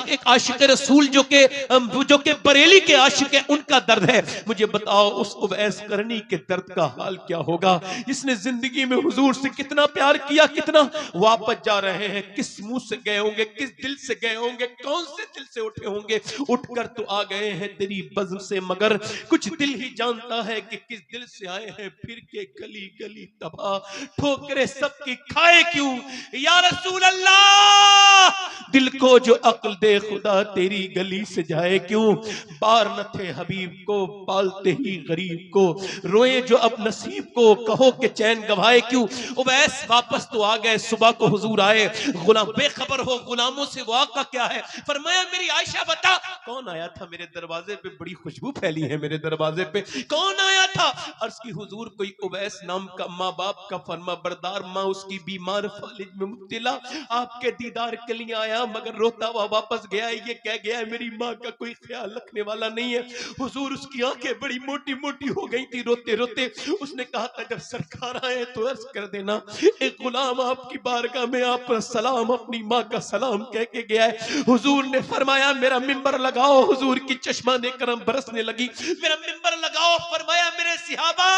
एक आशिक रसूल जो के बरेली के आशिक है उनका दर्द है। मुझे बताओ उस उवैस करनी के दर्द का हाल क्या होगा, जिसने जिंदगी में हुजूर से कितना प्यार किया, कितना। वापस जा रहे हैं, किस मुंह से गए होंगे, किस दिल से गए होंगे, कौन से दिल से उठे होंगे। उठकर तो आ गए हैं तेरी बज़्म से, मगर कुछ दिल ही जानता है कि किस दिल से आए हैं। फिर के गली गली तबाह ठोकरे सबकी खाए क्यों। या रसूल अल्लाह दिल को जो अक्ल दे खुदा तेरी गली से जाए क्यों। बार न थे हबीब को पालते ही गरीब को, रोए जो अब नसीब को कहो कि चैन गवाए क्यों। उवैस वापस तो आ गए, सुबह को हुजूर आए, गुलाम बेखबर हो गुलामों से वाक़ा क्या है। फरमाया मेरी आयशा बता कौन आया था मेरे दरवाजे पे, बड़ी खुशबू फैली है मेरे दरवाजे पे, कौन आया था। अर्ज की हुजूर कोई उवैस नाम का माँ बाप का फरमा बरदार, माँ उसकी बीमार फालिज में मुब्तला, आपके दीदार के लिए आया मगर रोता हुआ वापस गया। ये कह गया मेरी माँ का कोई ख्याल रखने वाला नहीं है। हुजूर उसकी आंखें बड़ी मोटी मोटी हो गई थी रोते रोते। उसने कहा था जब सरकार आए तो अर्ज कर देना एक गुलाम आपकी बारगाह में आप पर सलाम अपनी माँ का सलाम कह के गया है। हुजूर ने फरमाया मेरा मिंबर लगाओ, हुजूर की चश्मा ने करम बरसने लगी, मेरा मिंबर लगाओ। फरमाया मेरे सिहाबा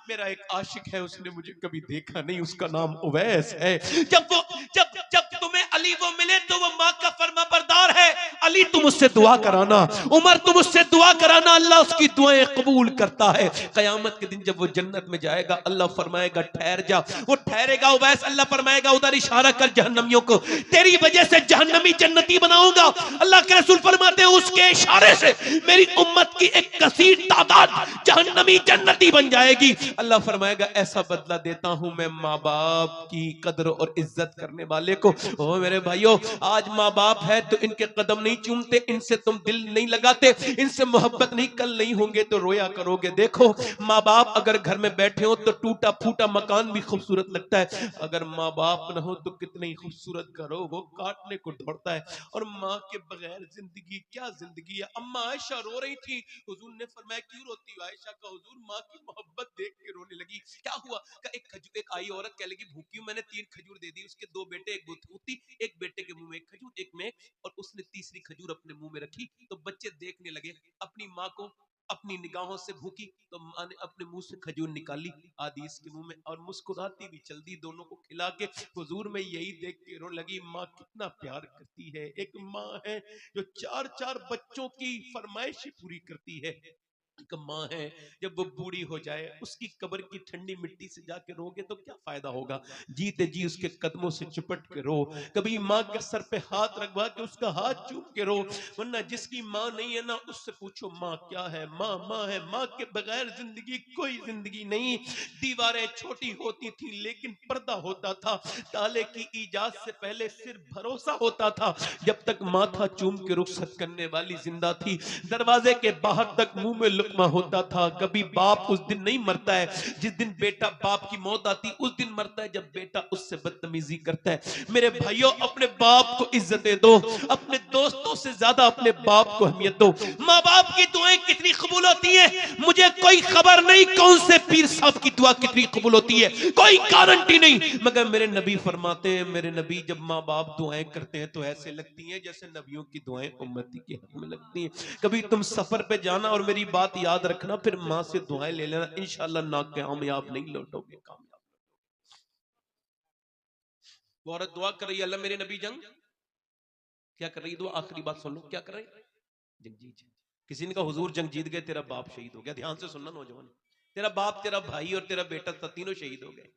मेरा एक आशिक है, उसने मुझे कभी देखा नहीं, उसका नाम उवैस है। जब तुम्हें अली वो मिले तो वो माँ का फरमा बरदार है। अली तुम उससे दुआ कराना, उमर तुम उससे दुआ कराना, अल्लाह उसकी दुआएं कबूल करता है। कयामत के दिन जब वो जन्नत में जाएगा अल्लाह फरमाएगा ठहर जा, वो ठहरेगा। उवैस अल्लाह फरमाएगा उधर इशारा कर जहन्नमियों को, तेरी वजह से जहन्नमी जन्नती बनाऊंगा। अल्लाह के रसूल फरमाते हैं उसके इशारे से मेरी उम्मत की एक कसीर तादाद जहन्नमी जन्नती बन जाएगी। अल्लाह फरमाएगा ऐसा बदला देता हूं मैं माँ बाप की कदर और इज्जत करने वाले को। ओ मेरे भाइयों आज माँ बाप है तो इनके कदम नहीं चूमते, इनसे तुम दिल नहीं लगाते, इनसे मोहब्बत नहीं, कल नहीं होंगे तो रोया करोगे। देखो माँ बाप अगर घर में बैठे हो तो टूटा फूटा मकान भी खूबसूरत लगता है, अगर माँ बाप न हो तो कितनी खूबसूरत घर हो वो काटने को दौड़ता है। और माँ के बगैर जिंदगी क्या जिंदगी है। अम्मा आयशा रो रही थी, हुजूर ने फरमाया क्यों रोती हो आयशा। का हुजूर माँ की मोहब्बत देख के रोने लगी। क्या हुआ। का एक आई औरत कह लगी भूखी हूं, मैंने 3 खजूर दे दी, उसके 2 बेटे, एक बुद्धि, एक बेटे के मुंह में एक खजूर एक में, और उसने तीसरी खजूर अपने मुंह में रखी तो बच्चे देखने लगे अपनी माँ को अपनी निगाहों से भूखी, तो माँ ने अपने मुंह से खजूर निकाली आदि इसके मुंह में और मुस्कुराती भी चल दी दोनों को खिला के। हुजूर में यही देख के रोने लगी माँ कितना प्यार करती है। एक माँ है जो 4-4 बच्चों की फरमाइश पूरी करती है। एक माँ है, जब वो बूढ़ी हो जाए उसकी कब्र की ठंडी मिट्टी से जाके रोगे तो क्या फायदा होगा, जीते जी उसके कदमों से चिपट के रो, कभी माँ के सर पे हाथ रखवा के उसका हाथ चूम के रो। वरना जिसकी माँ नहीं है ना उससे पूछो माँ क्या है, माँ माँ है, माँ के बगैर जिंदगी कोई जिंदगी नहीं। दीवारें छोटी होती थी लेकिन पर्दा होता था, ताले की इजाद से पहले सिर्फ भरोसा होता था। जब तक माथा चूम के रुखसत करने वाली जिंदा थी, दरवाजे के बाहर तक मुंह में लुकमा होता था। कभी बाप उस दिन नहीं मरता है जिस दिन बेटा, बाप की मौत आती उस दिन मरता है जब बेटा उससे बदतमीजी करता है। मेरे भाइयों, अपने बाप को इज्जतें दो, अपने दोस्तों से ज्यादा अपने बाप को अहमियत दो। माँ बाप की दुआएं कितनी कबूल होती है मुझे कोई खबर नहीं, कौन से पीर साहब की दुआ कितनी कबूल होती है कोई गारंटी नहीं, मगर मेरे नबी फरमाते हैं, मेरे नबी जब माँ बाप दुआएं करते हैं तो ऐसे लगती हैं जैसे नबियों की दुआएं उम्मती के हक में लगती हैं। कभी तुम सफर पे जाना और मेरी बात याद रखना, फिर माँ से दुआएं ले लेना, इंशाल्लाह ना कामयाब नहीं लौटोगे, कामयाब। वो औरत दुआ कर रही है, अल्लाह मेरे नबी जंग क्या कर रही है, दुआ आखिरी बात सुन लो, क्या कर रही है, जंग जीत। किसी ने कहा हुजूर जंग जीत गए, तेरा बाप शहीद हो गया। ध्यान से सुनना नौजवान, तेरा बाप, तेरा भाई और तेरा बेटा तीनों शहीद हो गए।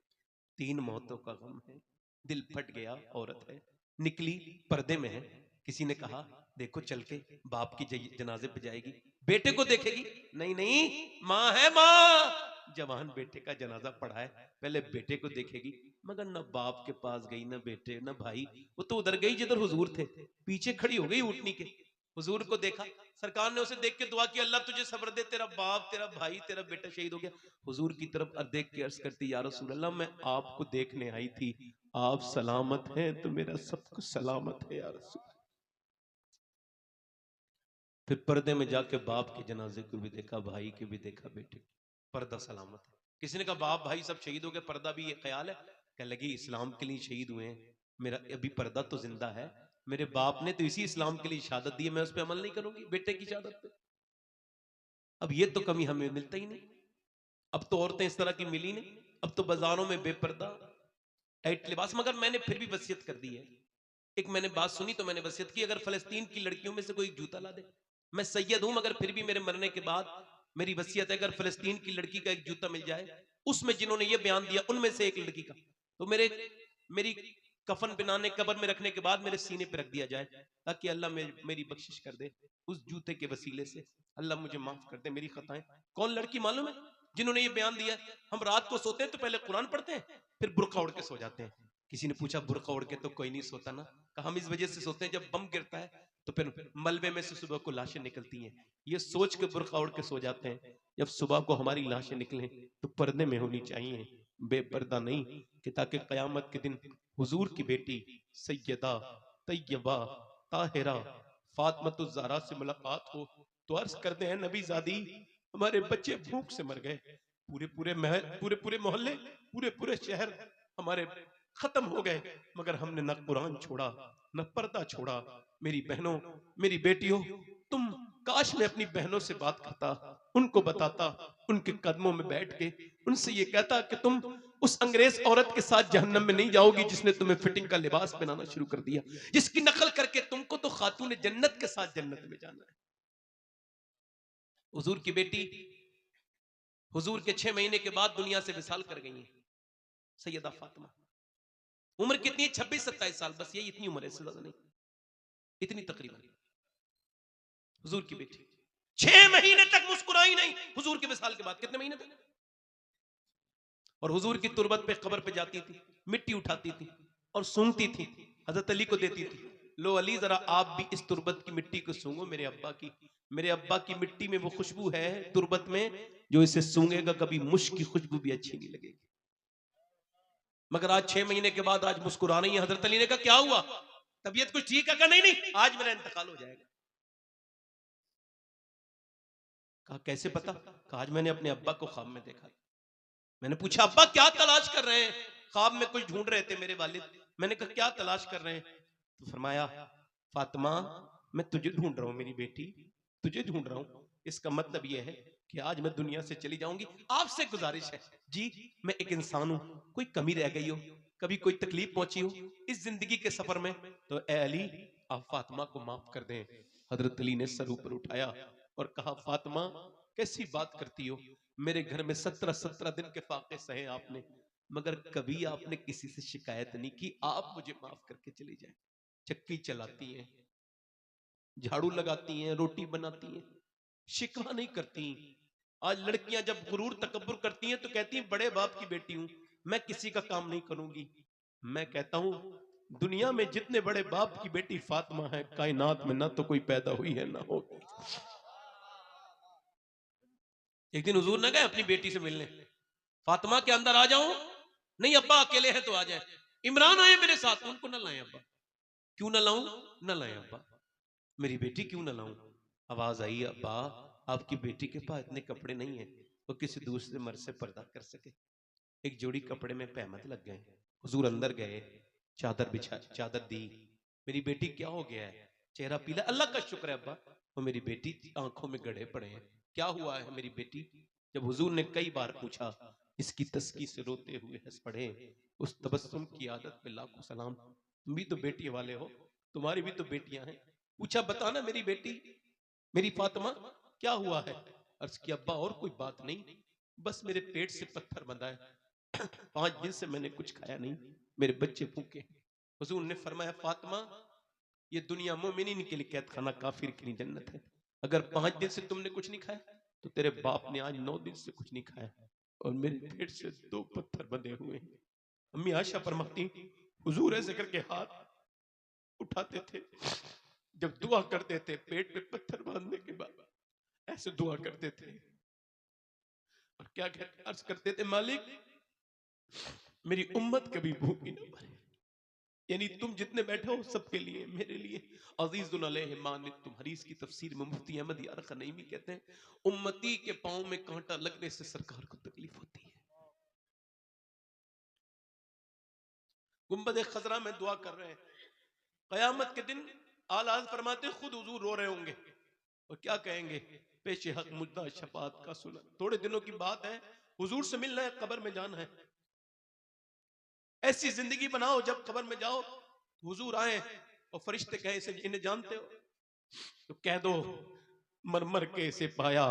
3 मौतों का गम है, दिल फट गया, औरत है, निकली, पर्दे में है। किसी ने कहा देखो चल के बाप की जनाजे पे जाएगी, बेटे को देखेगी, नहीं नहीं, माँ है माँ, जवान बेटे का जनाजा पड़ा है, पहले बेटे को देखेगी। मगर न बाप के पास गई, न बेटे, न भाई, वो तो उधर गई जिधर हुजूर थे, पीछे खड़ी हो गई उठनी के। हुजूर को देखा, सरकार ने उसे देख के दुआ की, अल्लाह तुझे सब्र दे, तेरा बाप, तेरा भाई, तेरा बेटा शहीद हो गया। हुजूर की तरफ देख के अर्ज करती, या रसूल अल्लाह, मैं आपको देखने आई थी, आप सलामत हैं तो मेरा सब कुछ सलामत है या रसूल। फिर पर्दे में जाके बाप के जनाजे को भी देखा, भाई के भी देखा, बेटे, पर्दा सलामत है। किसी ने कहा बाप भाई सब शहीद हो गए, पर्दा भी ये ख्याल है, कह लगी इस्लाम के लिए शहीद हुए हैं, मेरा अभी पर्दा तो जिंदा है, मेरे बाप ने तो इसी इस्लाम के लिए शहादत दी है, मैं उस पर अमल नहीं करूंगी बेटे की शहादत पे। अब ये तो कमी हमें मिलता ही नहीं, अब तो औरतें इस तरह की मिली नहीं, अब तो बाजारों में बेपर्दा टाइट लिबास। मगर मैंने फिर भी वसीयत कर दी है, एक मैंने बात सुनी तो मैंने वसीयत की, अगर फलस्तीन की लड़कियों में से कोई जूता ला दे, मैं सैयद हूं मगर फिर भी मेरे मरने के बाद मेरी वसीयत है, अगर फलस्तीन की लड़की का एक जूता मिल जाए, उसमें जिन्होंने ये बयान दिया उनमें से एक लड़की का, तो मेरी कफन बनाने, कब्र में रखने के बाद मेरे सीने पे रख दिया जाए, ताकि अल्लाह मेरी बख्शिश कर दे उस जूते के वसीले से, अल्लाह मुझे माफ कर दे मेरी खताएं। कौन लड़की मालूम है जिन्होंने ये बयान दिया? हम रात को सोते हैं तो पहले कुरान पढ़ते हैं, फिर बुर्का उड़ के सो जाते हैं। किसी ने पूछा बुर्का उड़ के तो कोई नहीं सोता ना, कहा हम इस वजह से सोते हैं जब बम गिरता है तो फिर मलबे में से सुबह को लाशें निकलती हैं, ये सोच के बुर्का उड़ के सो जाते हैं, जब सुबह को हमारी लाशें निकलें तो पर्दे में होनी चाहिए, बेपर्दा नहीं, कि ताकि कयामत के दिन हुजूर की बेटी सैयदा तैयबा ताहिरा फातिमा ज़हरा से मुलाकात हो तो अर्ज करते हैं, नबी ज़ादी हमारे बच्चे भूख से मर गए, पूरे पूरे महल, पूरे पूरे मोहल्ले, पूरे पूरे शहर हमारे खत्म हो गए, मगर हमने न कुरान छोड़ा, न पर्दा छोड़ा। मेरी बहनों, मेरी बेटियों, तुम काश मैं अपनी बहनों से बात करता, उनको बताता, उनके कदमों में बैठ के उनसे ये कहता कि तुम उस अंग्रेज औरत के साथ जहन्नम में नहीं जाओगी जिसने तुम्हें फिटिंग का लिबास पहनाना शुरू कर दिया, जिसकी नकल करके तुमको तो खातून जन्नत के साथ जन्नत में जाना है। हुजूर की बेटी हुजूर के 6 महीने के बाद दुनिया से विसाल कर गई है, सैयदा फातिमा। उम्र कितनी है? 26-27 साल, बस यही इतनी उम्र है, इससे ज्यादा नहीं, इतनी तकरीबन। हुजूर की बेटी 6 महीने तक मुस्कुराई नहीं, हुजूर के विसाल के बाद। कितने महीने तक? और हुजूर की तुरबत पे, कब्र पे जाती थी, मिट्टी उठाती थी और सूंघती थी, हजरत अली को देती थी, लो अली जरा आप भी इस तुरबत की मिट्टी को सूंघो, मेरे अब्बा की, मेरे अब्बा की मिट्टी में वो खुशबू है तुरबत में, जो इसे सूंघेगा कभी मुश्क की खुशबू भी अच्छी नहीं लगेगी। मगर आज 6 महीने के बाद आज मुस्कुरा रही है। हजरत अली ने कहा क्या हुआ, तबीयत कुछ ठीक है? कहा नहीं नहीं, आज मेरा इंतकाल हो जाएगा। कहा कैसे पता? कहा आज मैंने अपने अब्बा को ख्वाब में देखा। मैंने पूछा अब्बा क्या तलाश कर रहे हैं? ख्वाब में कुछ ढूंढ रहे थे मेरे वालिद। मैंने कहा क्या तलाश कर रहे हैं? तो फरमाया फातिमा मैं तुझे ढूंढ रहा हूं मेरी बेटी, तुझे ढूंढ रहा हूं। इसका मतलब यह है कि आज मैं दुनिया से चली जाऊंगी, आपसे गुजारिश है जी, मैं एक इंसान हूं, कोई कमी रह गई हो, कभी कोई तकलीफ पहुंची हो इस जिंदगी के सफर में, तो ए अली आप फातिमा को माफ कर दें। हजरत अली ने सर ऊपर उठाया और कहा फातिमा कैसी बात करती हो, मेरे घर में 17 दिन के फाके सहे आपने, मगर कभी आपने किसी से शिकायत नहीं की, आप मुझे माफ करके चली जाए। चक्की चलाती हैं, झाड़ू लगाती हैं, रोटी बनाती हैं, शिकवा नहीं करती। आज लड़कियां जब गुरूर तकब्बुर करती हैं तो कहती हैं बड़े बाप की बेटी हूं, मैं किसी का काम नहीं करूंगी। मैं कहता हूं दुनिया में जितने बड़े बाप की बेटी फातिमा है, कायनात में ना तो कोई पैदा हुई है ना होगी। एक दिन हुजूर ने गए अपनी बेटी से मिलने, फातिमा के अंदर आ जाऊं? नहीं अब्बा अकेले हैं तो आ जाए। इमरान आए मेरे साथ, उनको न लाएं अब्बा। क्यों न लाऊं? न लाएं अब्बा। मेरी बेटी क्यों न लाऊं? आवाज आई अब्बा आपकी बेटी के पास इतने कपड़े नहीं है वो किसी दूसरे मर्द से पर्दा कर सके। एक जोड़ी कपड़े में पैमत लग गए। हुजूर अंदर गए, चादर बिछा, चादर दी। मेरी बेटी क्या हो गया है? चेहरा पीला। अल्लाह का शुक्र है अब्बा, वो मेरी बेटी आंखों में गड़े पड़े हैं। क्या हुआ है मेरी बेटी? जब हुजूर ने कई बार पूछा, इसकी तस्की से रोते हुए हंस पड़े। उस तबस्सुम की आदत पे लाखों सलाम। तुम भी तो बेटी वाले हो, तुम्हारी भी तो बेटियां हैं। पूछा बताना मेरी बेटी, मेरी फातिमा क्या हुआ है? अर्ज किया अब्बा और कोई बात नहीं, बस मेरे पेट से पत्थर बंधा है, 5 दिन से मैंने कुछ खाया नहीं, मेरे बच्चे भूखे। हुजूर ने फरमाया फातिमा ये दुनिया मोमिनीन के लिए कैद खाना, काफिर के लिए जन्नत है। अगर 5 दिन से तुमने कुछ नहीं खाया तो तेरे बाप ने आज 9 दिन से कुछ नहीं खाया, और मेरे पेट से 2 पत्थर बंधे हुए हैं। अम्मी आयशा फरमाती हुजूर ऐसे करके हाथ उठाते थे, जब दुआ करते थे पेट पे पत्थर बांधने के बाद ऐसे दुआ करते थे, और क्या कहते अर्ज करते थे मालिक मेरी उम्मत कभी भूखी न मरे। यानी तुम जितने बैठे हो सबके लिए, मेरे लिए अजीजुन अलैहि मान। तुम हदीस की तफसीर में मुफ्ती अहमद यार खनईमी कहते हैं उम्मती के पांव में कांटा लगने से सरकार को तकलीफ होती है। गुंबद खजरा में दुआ कर रहे हैं, कयामत के दिन आला हज़रत फरमाते खुद हुजूर रो रहे होंगे और क्या कहेंगे, पेशे हक मुद्दा शफात का सुना। थोड़े दिनों की बात है, हुजूर से मिलना है, कब्र में जाना है। ऐसी जिंदगी बनाओ जब कब्र में जाओ हुजूर आए और फरिश्ते कहे इसे इन्हें जानते हो, तो कह दो मरमर के इसे पाया,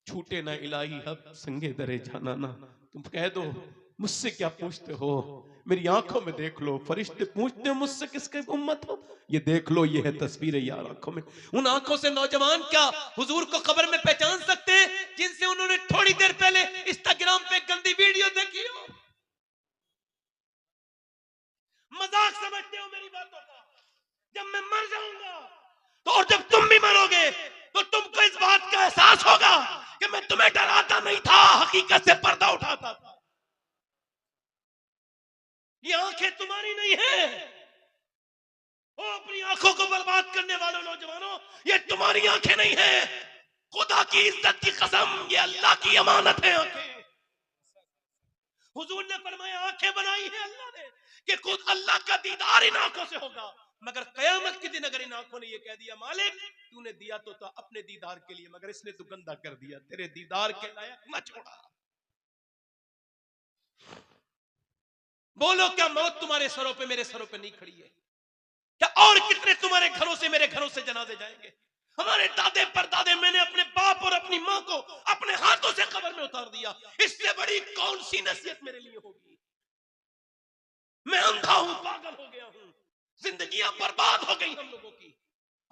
छूटे ना इलाही हब संगे दरे जाना ना। तुम कह दो मुझसे क्या पूछते हो, मेरी आंखों में देख लो। फरिश्ते पूछते हो मुझसे किसके उम्मत हो, ये देख लो ये है तस्वीर यार आंखों में। उन आंखों से नौजवान क्या हुजूर को कब्र में पहचान सकते हैं जिनसे उन्होंने थोड़ी देर पहले इंस्टाग्राम पे गंदी वीडियो देखी हो। मजाक समझते हो मेरी बातों का? जब मैं मर जाऊंगा तो और जब तुम भी मरोगे तो तुमको इस बात का एहसास होगा कि मैं तुम्हें डराता नहीं था, हकीकत से पर्दा उठाता था। ये आंखें तुम्हारी नहीं है, ओ अपनी आंखों को बर्बाद करने वालों नौजवानों, ये तुम्हारी आंखें नहीं है। खुदा की इज्जत की कसम, ये अल्लाह की अमानत है आंखें। हुजूर ने फरमाया आंखें बनाई है अल्लाह ने कि खुद अल्लाह का दीदार इन आंखों से होगा, मगर कयामत के दिन अगर इन आंखों ने ये कह दिया मालिक तूने दिया तो था अपने दीदार के लिए, मगर इसने तो गंदा कर दिया, तेरे दीदार के लायक न छोड़ा। बोलो क्या मौत तुम्हारे सरों पे मेरे सरों पे नहीं खड़ी है? क्या और कितने तुम्हारे घरों से मेरे घरों से जनाजे जाएंगे? हमारे दादे परदादे, मैंने अपने बाप और अपनी मां को अपने हाथों से कब्र में उतार दिया, इससे बड़ी कौन सी नसीहत मेरे लिए होगी? मैं अंधा हूं, पागल हो गया हूं, जिंदगियां बर्बाद हो गई हम लोगों की।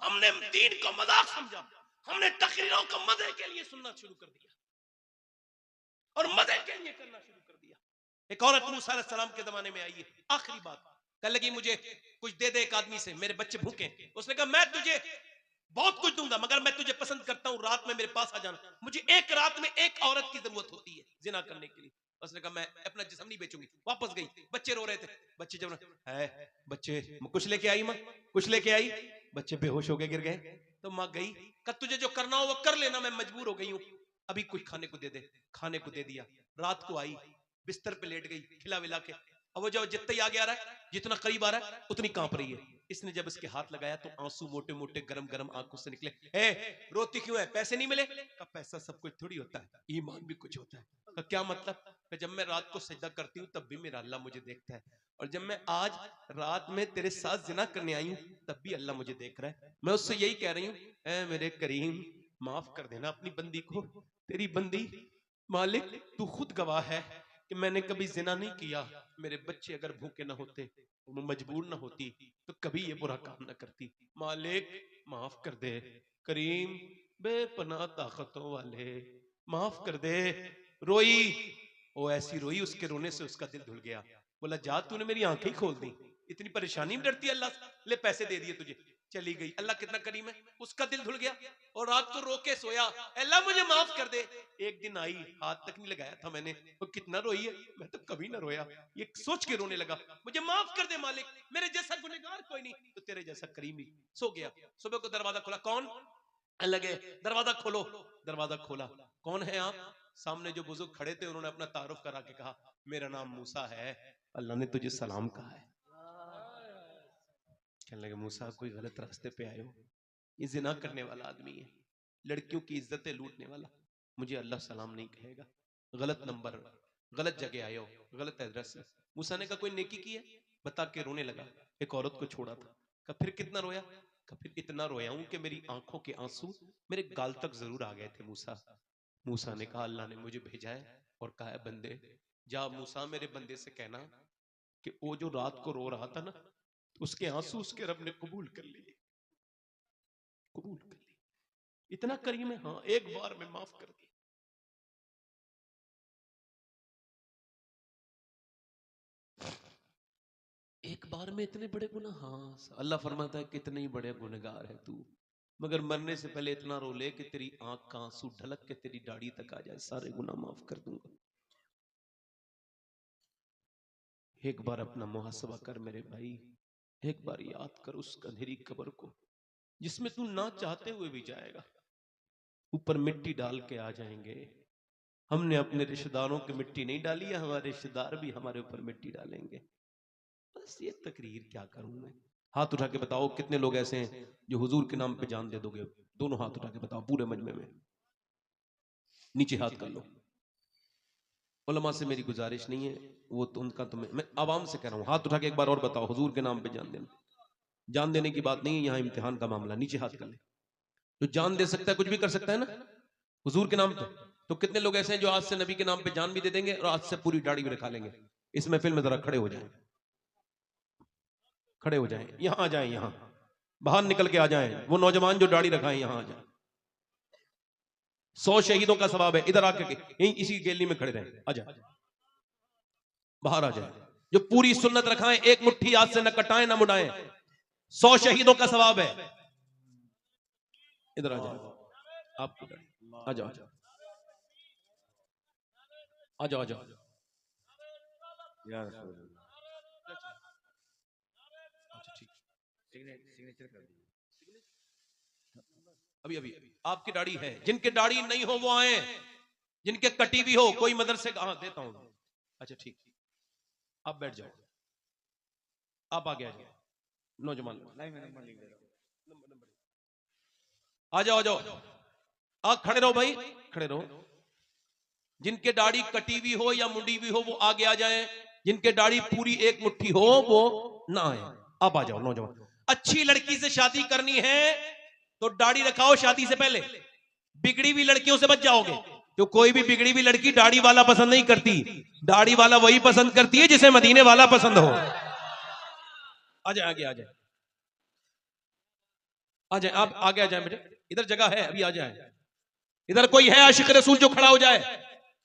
हमने दीन को मजाक समझा, हमने तकरीरों को मजे के लिए सुनना शुरू कर दिया और मजे के लिए करना शुरू कर दिया। एक औरत मूसा अलैहि सलाम के जमाने में आई है, आखिरी बात कह लगी मुझे कुछ दे दे एक आदमी से, मेरे बच्चे भूखे। उसने कहा मैं तुझे बहुत कुछ दूंगा मगर मैं तुझे पसंद करता हूं, रात में मेरे पास आ जाना, मुझे एक रात में एक औरत की जरूरत होती है जिना करने के लिए। उसने कहा मैं अपना जिस्म नहीं बेचूंगी। वापस गई, बच्चे रो रहे थे, बच्चे जब है बच्चे कुछ लेके आई, माँ कुछ लेके आई, बच्चे बेहोश हो गए, गिर गए। तो माँ गई, कहा तुझे जो करना हो वो कर लेना, मैं मजबूर हो गई हूँ, अभी कुछ खाने को दे दे। खाने को दे दिया, रात को आई, बिस्तर पे लेट गई खिला विला के। अब वो जब जितना ही आगे आ रहा है, जितना करीब आ रहा है उतनी कांप रही है। इसने जब इसके हाथ लगाया तो आंसू मोटे मोटे गरम गरम आंखों से निकले। ए रोती क्यों है, पैसे नहीं मिले? का पैसा सब कुछ थोड़ी होता है, ईमान भी कुछ होता है। का क्या मतलब? का जब मैं रात को सजदा करती हूँ तब भी मेरा अल्लाह मुझे देखता है, और जब मैं आज रात में तेरे साथ जिना करने आई हूँ तब भी अल्लाह मुझे देख रहा है। मैं उससे यही कह रही हूँ, ए मेरे करीम माफ कर देना अपनी बंदी को, तेरी बंदी मालिक तू खुद गवाह है कि मैंने कभी जिना नहीं किया, मेरे बच्चे अगर भूखे ना होते, वो मजबूर ना होती तो कभी ये बुरा काम ना करती, मालिक माफ कर दे, करीम बेपनाह ताकतों वाले माफ कर दे। रोई, वो ऐसी रोई, उसके रोने से उसका दिल धुल गया। बोला जा तूने मेरी आंखें ही खोल दी, इतनी परेशानी में डरती है अल्लाह से, ले पैसे दे दिए तुझे, चली गई। अल्लाह कितना करीम है, उसका दिल धुल गया और रात को रो के सोया, अल्लाह मुझे माफ कर दे। एक दिन आई, हाथ तक नहीं लगाया था मैंने, वो कितना रोई है, मैं तो कभी ना रोया, ये सोच के रोने लगा, मुझे माफ कर दे मालिक, मेरे जैसा गुनहगार कोई नहीं, तो तेरे जैसा करीम ही। सो गया। सुबह को दरवाजा खोला, कौन? लगे दरवाजा खोलो, दरवाजा खोला, कौन है आप? सामने जो बुजुर्ग खड़े थे उन्होंने अपना तारुफ करा के कहा मेरा नाम मूसा है, अल्लाह ने तुझे सलाम कहा है। कहने लगे मूसा कोई गलत रास्ते पे आए हो, ये जिना करने वाला आदमी है, लड़कियों की इज्जतें लूटने वाला, मुझे अल्लाह सलाम नहीं कहेगा, गलत नंबर, गलत जगह आए हो, गलत एड्रेस है। मूसा ने कहा कोई नेकी की है? बता के रोने लगा। एक औरत को छोड़ा था। कहा फिर कितना रोया? कहा फिर इतना रोया हूं कि मेरी आंखों के आंसू मेरे गाल तक जरूर आ गए थे मूसा। मूसा ने कहा अल्लाह ने मुझे भेजा है और कहा है बंदे जा मूसा मेरे बंदे से कहना कि वो जो रात को रो रहा था ना, उसके आंसू उसके रब ने कबूल कर लिए, कबूल कर लिए, इतना करीम है। हाँ एक बार में माफ कर दिया। एक बार में इतने बड़े गुनाह? हाँ अल्लाह फरमाता है कितने ही बड़े गुनहगार है तू, मगर मरने से पहले इतना रो ले कि तेरी आंख का आंसू ढलक के तेरी दाढ़ी तक आ जाए, सारे गुनाह माफ कर दूंगा। एक बार अपना मुहासबा कर मेरे भाई, एक बार याद कर उस अंधेरी कब्र को जिसमें तू ना चाहते हुए भी जाएगा। ऊपर मिट्टी डाल के आ जाएंगे। हमने अपने रिश्तेदारों की मिट्टी नहीं डाली है, हमारे रिश्तेदार भी हमारे ऊपर मिट्टी डालेंगे। बस ये तकरीर क्या करूं मैं। हाथ उठा के बताओ कितने लोग ऐसे हैं जो हुजूर के नाम पे जान दे दोगे? दोनों हाथ उठा के बताओ पूरे मजमे में, नीचे हाथ कर लो। उलमा से मेरी गुजारिश नहीं है, वो तो उनका, तो मैं आवाम से कह रहा हूं, हाथ उठा के एक बार और बताओ हुजूर के नाम पे जान देना। जान देने की बात नहीं है, यहाँ इम्तिहान का मामला। नीचे हाथ कर ले। जो जान दे सकता है कुछ भी कर सकता है ना हुजूर के नाम पे। तो कितने लोग ऐसे हैं जो आज से नबी के नाम पे जान भी दे देंगे और आज से पूरी दाढ़ी भी रखा लेंगे? इस महफिल में जरा खड़े हो जाएं, खड़े हो जाएं, यहां आ जाएं, यहां बाहर निकल के आ जाएं। वो नौजवान जो दाढ़ी रखाएं यहां आ जाएं। 100 शहीदों का सवाब है। इधर आके यहीं इसी गैलरी में खड़े रहें, आ जाए, बाहर आ जाए। जो पूरी सुन्नत रखाएं, एक मुट्ठी हाथ से न कटाएं न मुड़ाएं, 100 शहीदों का सवाब है। इधर आ जाओ, आपको आ जाओ, आ जाओ, आ जाओ। सिग्नेचर कर दीजिए। अभी अभी आपकी दाढ़ी है, जिनके दाढ़ी नहीं हो वो आए, जिनके कटी भी हो, कोई मदरसे का, हाँ देता हूं। अच्छा ठीक, आप बैठ जाओ, आप आगे आ जाओ। नौजवान आ जाओ, आ जाओ, आप खड़े रहो भाई, खड़े रहो। जिनके दाढ़ी कटी भी हो या मुंडी भी हो वो आगे आ जाए, जिनके दाढ़ी पूरी एक मुट्ठी हो वो ना आए। आप आ जाओ नौजवान। अच्छी लड़की से शादी करनी है तो दाढ़ी रखाओ शादी से पहले, बिगड़ी हुई लड़कियों से बच जाओगे। जो कोई भी बिगड़ी हुई लड़की दाढ़ी वाला पसंद नहीं करती, दाढ़ी वाला वही पसंद करती है जिसे मदीने वाला पसंद हो। आ जाए, आगे आ जाए, आ जाए, आप आगे आ जाए बेटे, इधर जगह है, अभी आ जाए। इधर कोई है आशिक रसूल जो खड़ा हो जाए,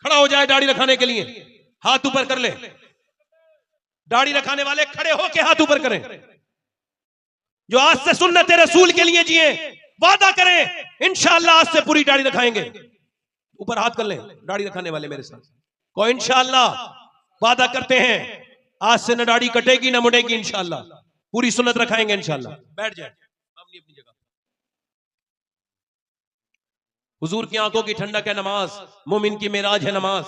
खड़ा हो जाए दाढ़ी रखाने के लिए, हाथ ऊपर कर ले। दाढ़ी रखाने वाले खड़े होके हाथ ऊपर करें। जो आज से सुन्नत रसूल के लिए जिए, वादा करें इंशाअल्लाह आज से पूरी दाढ़ी रखाएंगे। ऊपर हाथ कर ले दाढ़ी रखाने वाले मेरे साथ, को इंशाअल्लाह वादा करते हैं आज से न दाढ़ी कटेगी न मुड़ेगी, इंशाअल्लाह पूरी सुन्नत रखाएंगे इंशाअल्लाह। बैठ जाए अपनी अपनी जगह। हुजूर की आंखों की ठंडक है नमाज, मोमिन की मेराज है नमाज।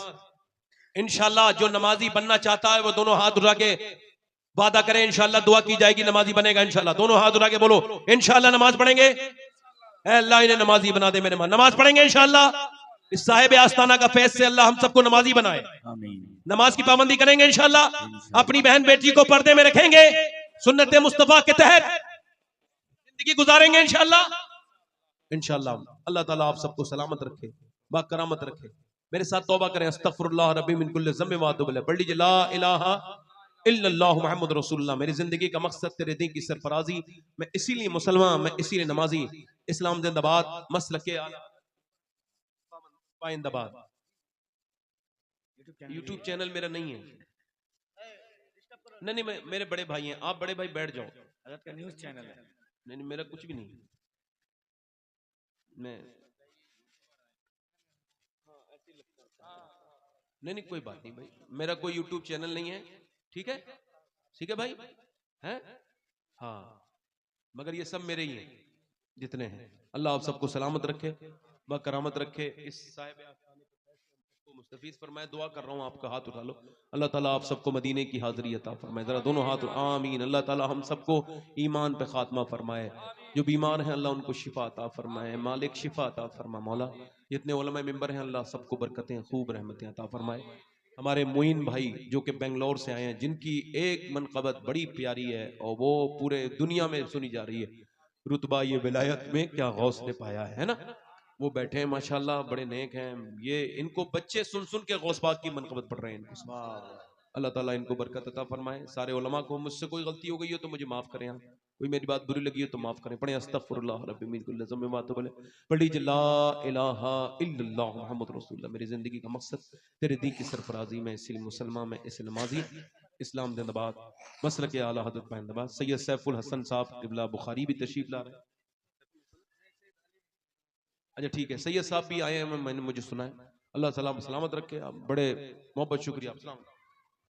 इंशाअल्लाह जो नमाजी बनना चाहता है वो दोनों हाथ उठा के वादा करें, इंशाअल्लाह दुआ की जाएगी, नमाजी बनेगा इंशाअल्लाह। दोनों हाथ उठा के बोलो इंशाअल्लाह नमाज पढ़ेंगे, अल्लाह इन्हें नमाजी बना दे मेरे मां। नमाज पढ़ेंगे इंशाअल्लाह, इस साहिब आस्ताना का फैज से अल्लाह हम सबको नमाजी बनाए। नमाज की पाबंदी करेंगे इंशाअल्लाह, अपनी बहन बेटी को पर्दे में रखेंगे, सुन्नत मुस्तफा के तहत जिंदगी गुजारेंगे इंशाअल्लाह। इंशाअल्लाह अल्लाह ताला आप सबको सलामत रखे, बाकरामत रखे। मेरे साथ तौबा करें, अस्तगफिरुल्लाह रब्बी मिन कुल्लि ज़म्बिन व अतूबु इलैह। पढ़ लीजिए ला इलाहा इल्लल्लाहु मुहम्मद रसूलुल्लाह। मेरी जिंदगी का मकसद तेरे दीन की सरफराजी, मैं इसीलिए मुसलमान, मैं इसीलिए नमाजी। इस्लाम जिंदाबाद, मसलके आला पाइंदाबाद। यूट्यूब चैनल मेरा नहीं है। नहीं नहीं, मेरे बड़े भाई हैं, आप बड़े भाई बैठ जाओ। हजरत का न्यूज़ चैनल है। नहीं नहीं, मेरा कुछ भी नहीं। मैं नहीं नहीं, कोई बात नहीं भाई, मेरा कोई यूट्यूब चैनल नहीं है। ठीक है, ठीक है भाई, हैं? हाँ, मगर ये सब मेरे ही हैं जितने हैं। अल्लाह आप सबको सलामत रखे, बाकरामत रखे। इस साहिब को मुस्तफीज फरमाए। दुआ कर रहा हूँ, आपका हाथ उठा लो। अल्लाह ताला आप सबको मदीने की हाजिरी अता फरमाए। जरा दोनों हाथ, आमीन। अल्लाह ताला हम सबको ईमान पे खात्मा फरमाए। जो बीमार हैं अल्लाह उनको शिफा अता फरमाए। मालिक शिफा अता फरमा। मौला जितने उलमा मेंबर हैं अल्लाह सबको बरकतें, खूब रहमतें अता फरमाए। हमारे मोइन भाई जो कि बेंगलोर से आए हैं, जिनकी एक मनकबत बड़ी प्यारी है और वो पूरे दुनिया में सुनी जा रही है, रुतबा ये विलायत में क्या गौस ने पाया है ना। वो बैठे हैं माशाल्लाह, बड़े नेक हैं। ये इनको बच्चे सुन सुन के गौस पाक की मनकबत पढ़ रहे हैं इनको। अल्लाह ताला इनको बरकत अता फरमाए। सारे उलमा को, मुझसे कोई गलती हो गई हो तो मुझे माफ करें, कोई मेरी बात बुरी लगी हो तो माफ करें। पढ़े अस्तगफिरुल्लाह रब्बी मिन कुल्लि ज़म्बिन व अतूबु इलैह। पढ़ लीजिए ला इलाहा इल्लल्लाह मुहम्मद रसूलुल्लाह। मेरी जिंदगी का मकसद तेरे दीन की सरफराजी, मैं इसलिए मुसलमान, मैं इस नमाजी। इस्लाम जिंदाबाद, मसलक आला हज़रत पाइंदाबाद। सैयद सैफुल हसन साहब क़िबला बुखारी भी तशरीफ ला रहे हैं। अच्छा ठीक है, सैयद साहब भी आए हैं, मैंने मुझे सुना है। अल्लाह ताला सलामत रखे। आप बड़े मोहब्बत, शुक्रिया।